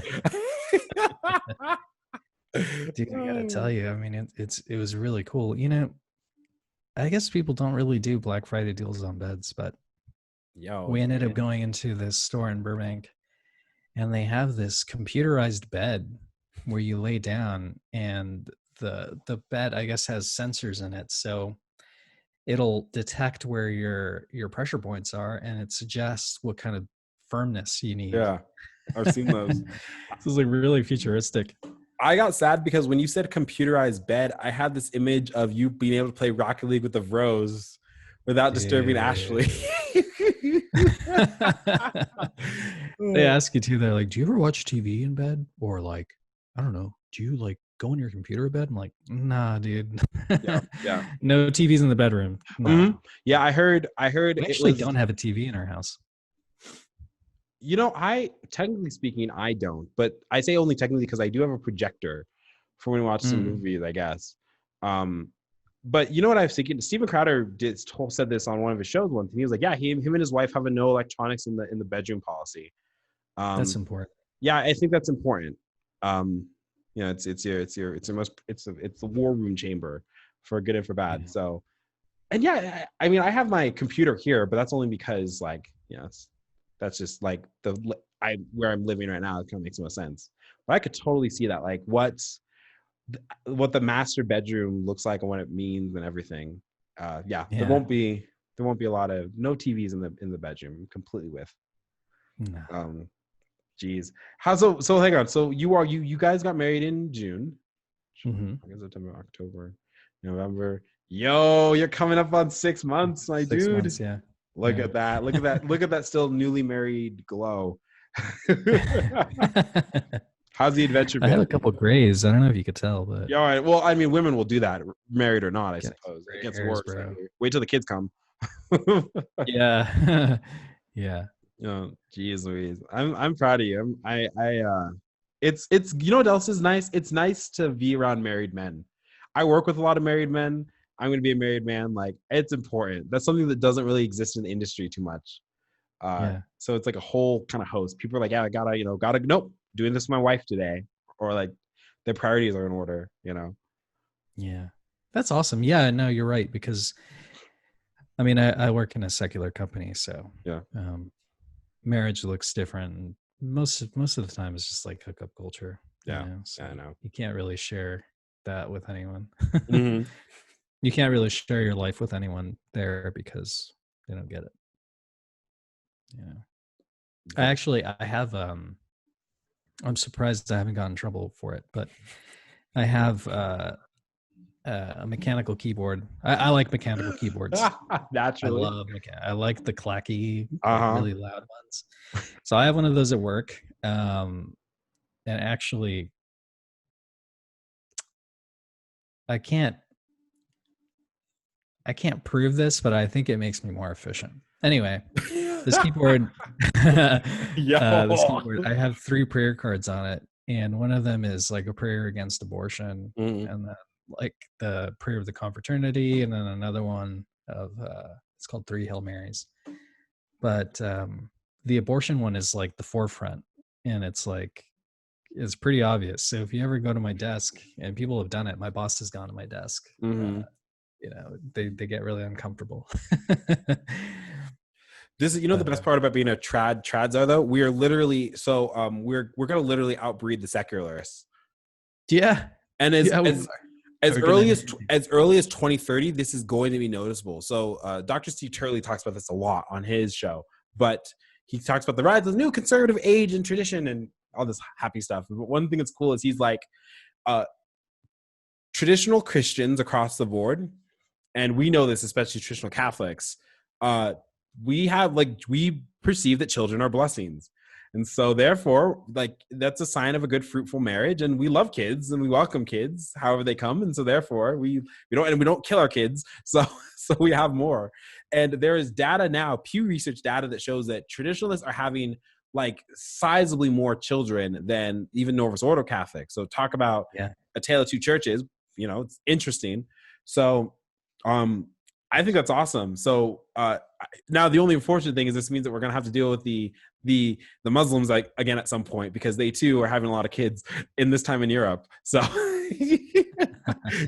Dude, I gotta tell you, I mean, it was really cool. I guess people don't really do Black Friday deals on beds, but we ended up going into this store in Burbank, and they have this computerized bed where you lay down, and the bed, I guess, has sensors in it, so it'll detect where your pressure points are, and it suggests what kind of firmness you need. Yeah, I've seen those. This is like really futuristic. I got sad because when you said computerized bed, I had this image of you being able to play Rocket League with the Rose without disturbing Ashley. They ask you too, they're like, do you ever watch TV in bed? Or like, I don't know, do you like go on your computer in bed? I'm like, nah, dude. Yeah. No TVs in the bedroom. No. Mm-hmm. Yeah, I heard We actually don't have a TV in our house. Technically speaking, I don't, but I say only technically because I do have a projector for when we watch some movies, I guess. But you know what I was thinking? Steven Crowder said this on one of his shows once, and he was like, "Yeah, him and his wife have a no electronics in the bedroom policy." That's important. Yeah, I think that's important. It's the war room chamber for good and for bad. Yeah. So, and yeah, I mean, I have my computer here, but that's only because that's just like where I'm living right now. It kind of makes no sense. But I could totally see that, like what the master bedroom looks like and what it means and everything. There won't be a lot of no TVs in the bedroom. I'm completely with. No. Geez. So hang on. So you guys got married in June. August, September, October, November. Yo, you're coming up on 6 months, my 6 dude. Months, yeah. Look at that. Look at that still newly married glow. How's the adventure been? I have a couple grays. I don't know if you could tell, but yeah, all right. Well, I mean, women will do that, married or not, I suppose. It gets worse. Wait till the kids come. Yeah. Yeah. Oh, geez Louise. I'm proud of you. It's you know what else is nice? It's nice to be around married men. I work with a lot of married men. I'm going to be a married man. Like, it's important. That's something that doesn't really exist in the industry too much. So it's like a whole kind of host. People are like, yeah, I gotta, nope, doing this with my wife today. Or like their priorities are in order, Yeah. That's awesome. Yeah, no, you're right. Because I mean, I work in a secular company, so yeah. Marriage looks different. Most of the time it's just like hookup culture. Yeah. So yeah, I know. You can't really share that with anyone. Mm-hmm. You can't really share your life with anyone there because they don't get it. Yeah. I have I'm surprised I haven't gotten in trouble for it, but I have a mechanical keyboard. I like mechanical keyboards. Naturally. I like the clacky, really loud ones. So I have one of those at work. And actually I can't prove this, but I think it makes me more efficient. Anyway, this keyboard, I have 3 prayer cards on it, and one of them is like a prayer against abortion, and then like the prayer of the confraternity, and then another one of it's called 3 Hail Marys. But the abortion one is like the forefront, and it's pretty obvious. So if you ever go to my desk, and people have done it, my boss has gone to my desk. They get really uncomfortable. This is, you know, the best part about being a trads are though, we are literally, we're going to literally outbreed the secularists. Yeah. And as early as 2030, this is going to be noticeable. So Dr. Steve Turley talks about this a lot on his show, but he talks about the rise of the new conservative age and tradition and all this happy stuff. But one thing that's cool is he's like, traditional Christians across the board, and we know this, especially traditional Catholics, we perceive that children are blessings. And so therefore, like, that's a sign of a good, fruitful marriage. And we love kids and we welcome kids however they come. And so therefore we don't kill our kids. So we have more. And there is data now, Pew Research data, that shows that traditionalists are having like sizably more children than even Novus Ordo Catholics. So talk about a tale of two churches, you know, it's interesting. So I think that's awesome. So now the only unfortunate thing is this means that we're going to have to deal with the Muslims, like, again at some point, because they too are having a lot of kids in this time in Europe. So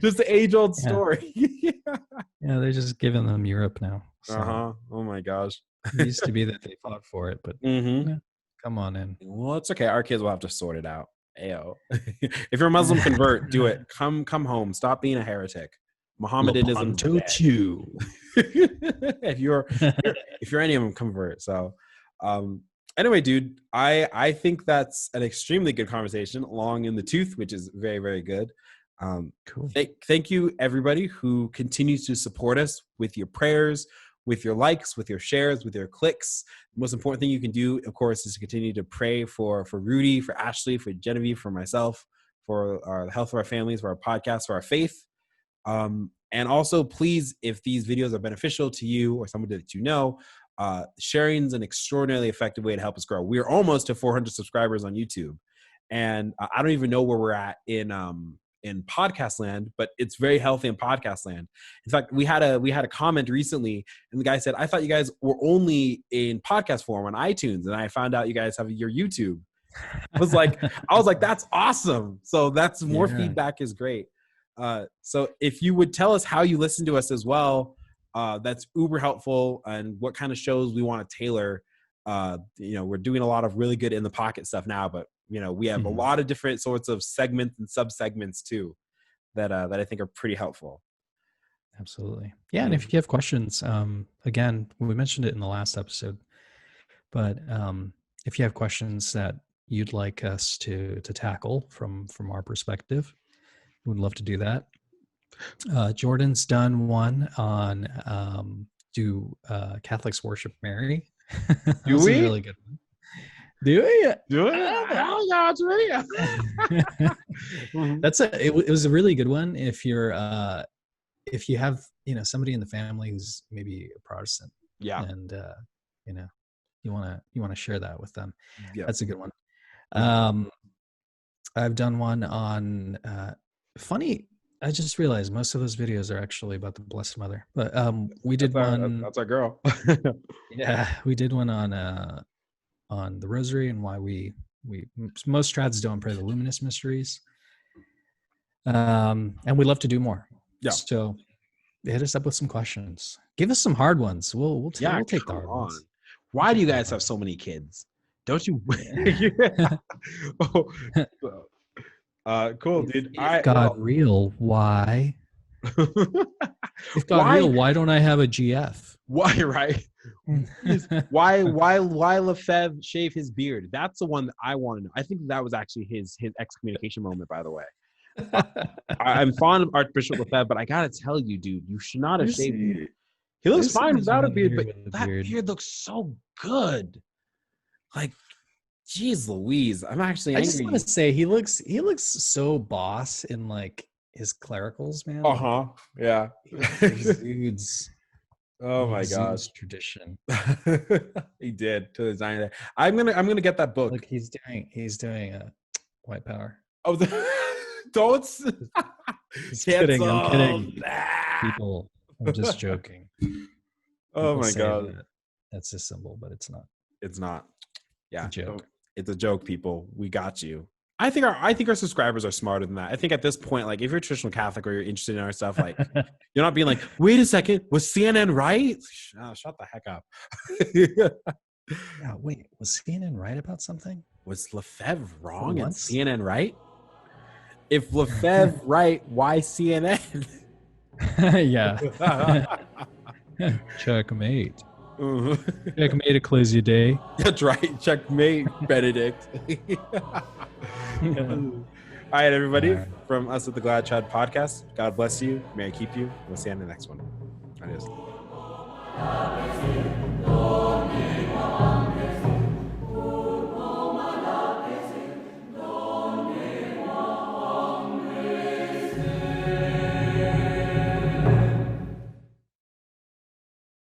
just the age-old story. Yeah, they're just giving them Europe now. So. Oh my gosh. It used to be that they fought for it, but come on in. Well, it's okay. Our kids will have to sort it out. Ayo. If you're a Muslim convert, do it. Come home. Stop being a heretic. Mohammedanism too. if you're any of them, convert. So anyway, dude, I think that's an extremely good conversation, long in the tooth, which is very, very good. Cool. Thank you everybody who continues to support us with your prayers, with your likes, with your shares, with your clicks. The most important thing you can do, of course, is to continue to pray for Rudy, for Ashley, for Genevieve, for myself, for the health of our families, for our podcast, for our faith. And also, please, if these videos are beneficial to you or somebody that you know, sharing is an extraordinarily effective way to help us grow. We're almost to 400 subscribers on YouTube. And I don't even know where we're at in podcast land, but it's very healthy in podcast land. In fact, we had a comment recently, and the guy said, "I thought you guys were only in podcast form on iTunes, and I found out you guys have your YouTube." I was like, that's awesome. So that's more feedback is great. So if you would tell us how you listen to us as well, that's uber helpful, and what kind of shows we want to tailor. We're doing a lot of really good in the pocket stuff now, but we have a lot of different sorts of segments and sub-segments too that I think are pretty helpful. Absolutely. Yeah. And if you have questions, again, we mentioned it in the last episode, but if you have questions that you'd like us to tackle from our perspective, we'd love to do that. Jordan's done one on do Catholics worship Mary? Do we? A really good one. Do we? Do it? Hell yeah, it's really. It was a really good one if you're if you have somebody in the family who's maybe a Protestant. Yeah. And you want to share that with them. Yeah. That's a good one. I've done one on funny. I just realized most of those videos are actually about the Blessed Mother, but we did one. That's our girl. Yeah, we did one on the Rosary and why we most trads don't pray the luminous mysteries, and we'd love to do more. Yeah. So hit us up with some questions. Give us some hard ones. We'll take the hard ones. Why do you guys have so many kids? Don't you? Cool, dude. If God real, why? If God real, why don't I have a GF? Why, right? why Lefevre shave his beard? That's the one that I want to know. I think that was actually his excommunication moment, by the way. I'm fond of Archbishop Lefevre, but I gotta tell you, dude, you should not have shaved him. He looks fine without a beard, but that beard looks so good. Like, jeez Louise, I'm actually angry. I just want to say he looks so boss in like his clericals, man. Yeah. Dudes. Oh my gosh. Tradition. He did to the Zion. I'm gonna get that book. Look, he's doing a white power. Oh, don't. Kidding. I'm kidding. People, I'm just joking. Oh my god. That's a symbol, but it's not. It's not. Yeah. It's a joke. It's a joke, people. We got you. I think our subscribers are smarter than that. I think at this point, like if you're a traditional Catholic or you're interested in our stuff, like you're not being like, wait a second, was CNN right? Oh, shut the heck up. Yeah, wait, was CNN right about something? Was Lefevbre wrong and CNN right? If Lefevbre right, why CNN? Yeah. Checkmate. Checkmate, Ecclesia Day. That's right. Checkmate, Benedict. All right, everybody. Right. From us at the Glad Chad podcast, God bless you. May I keep you. We'll see you on the next one. Adios.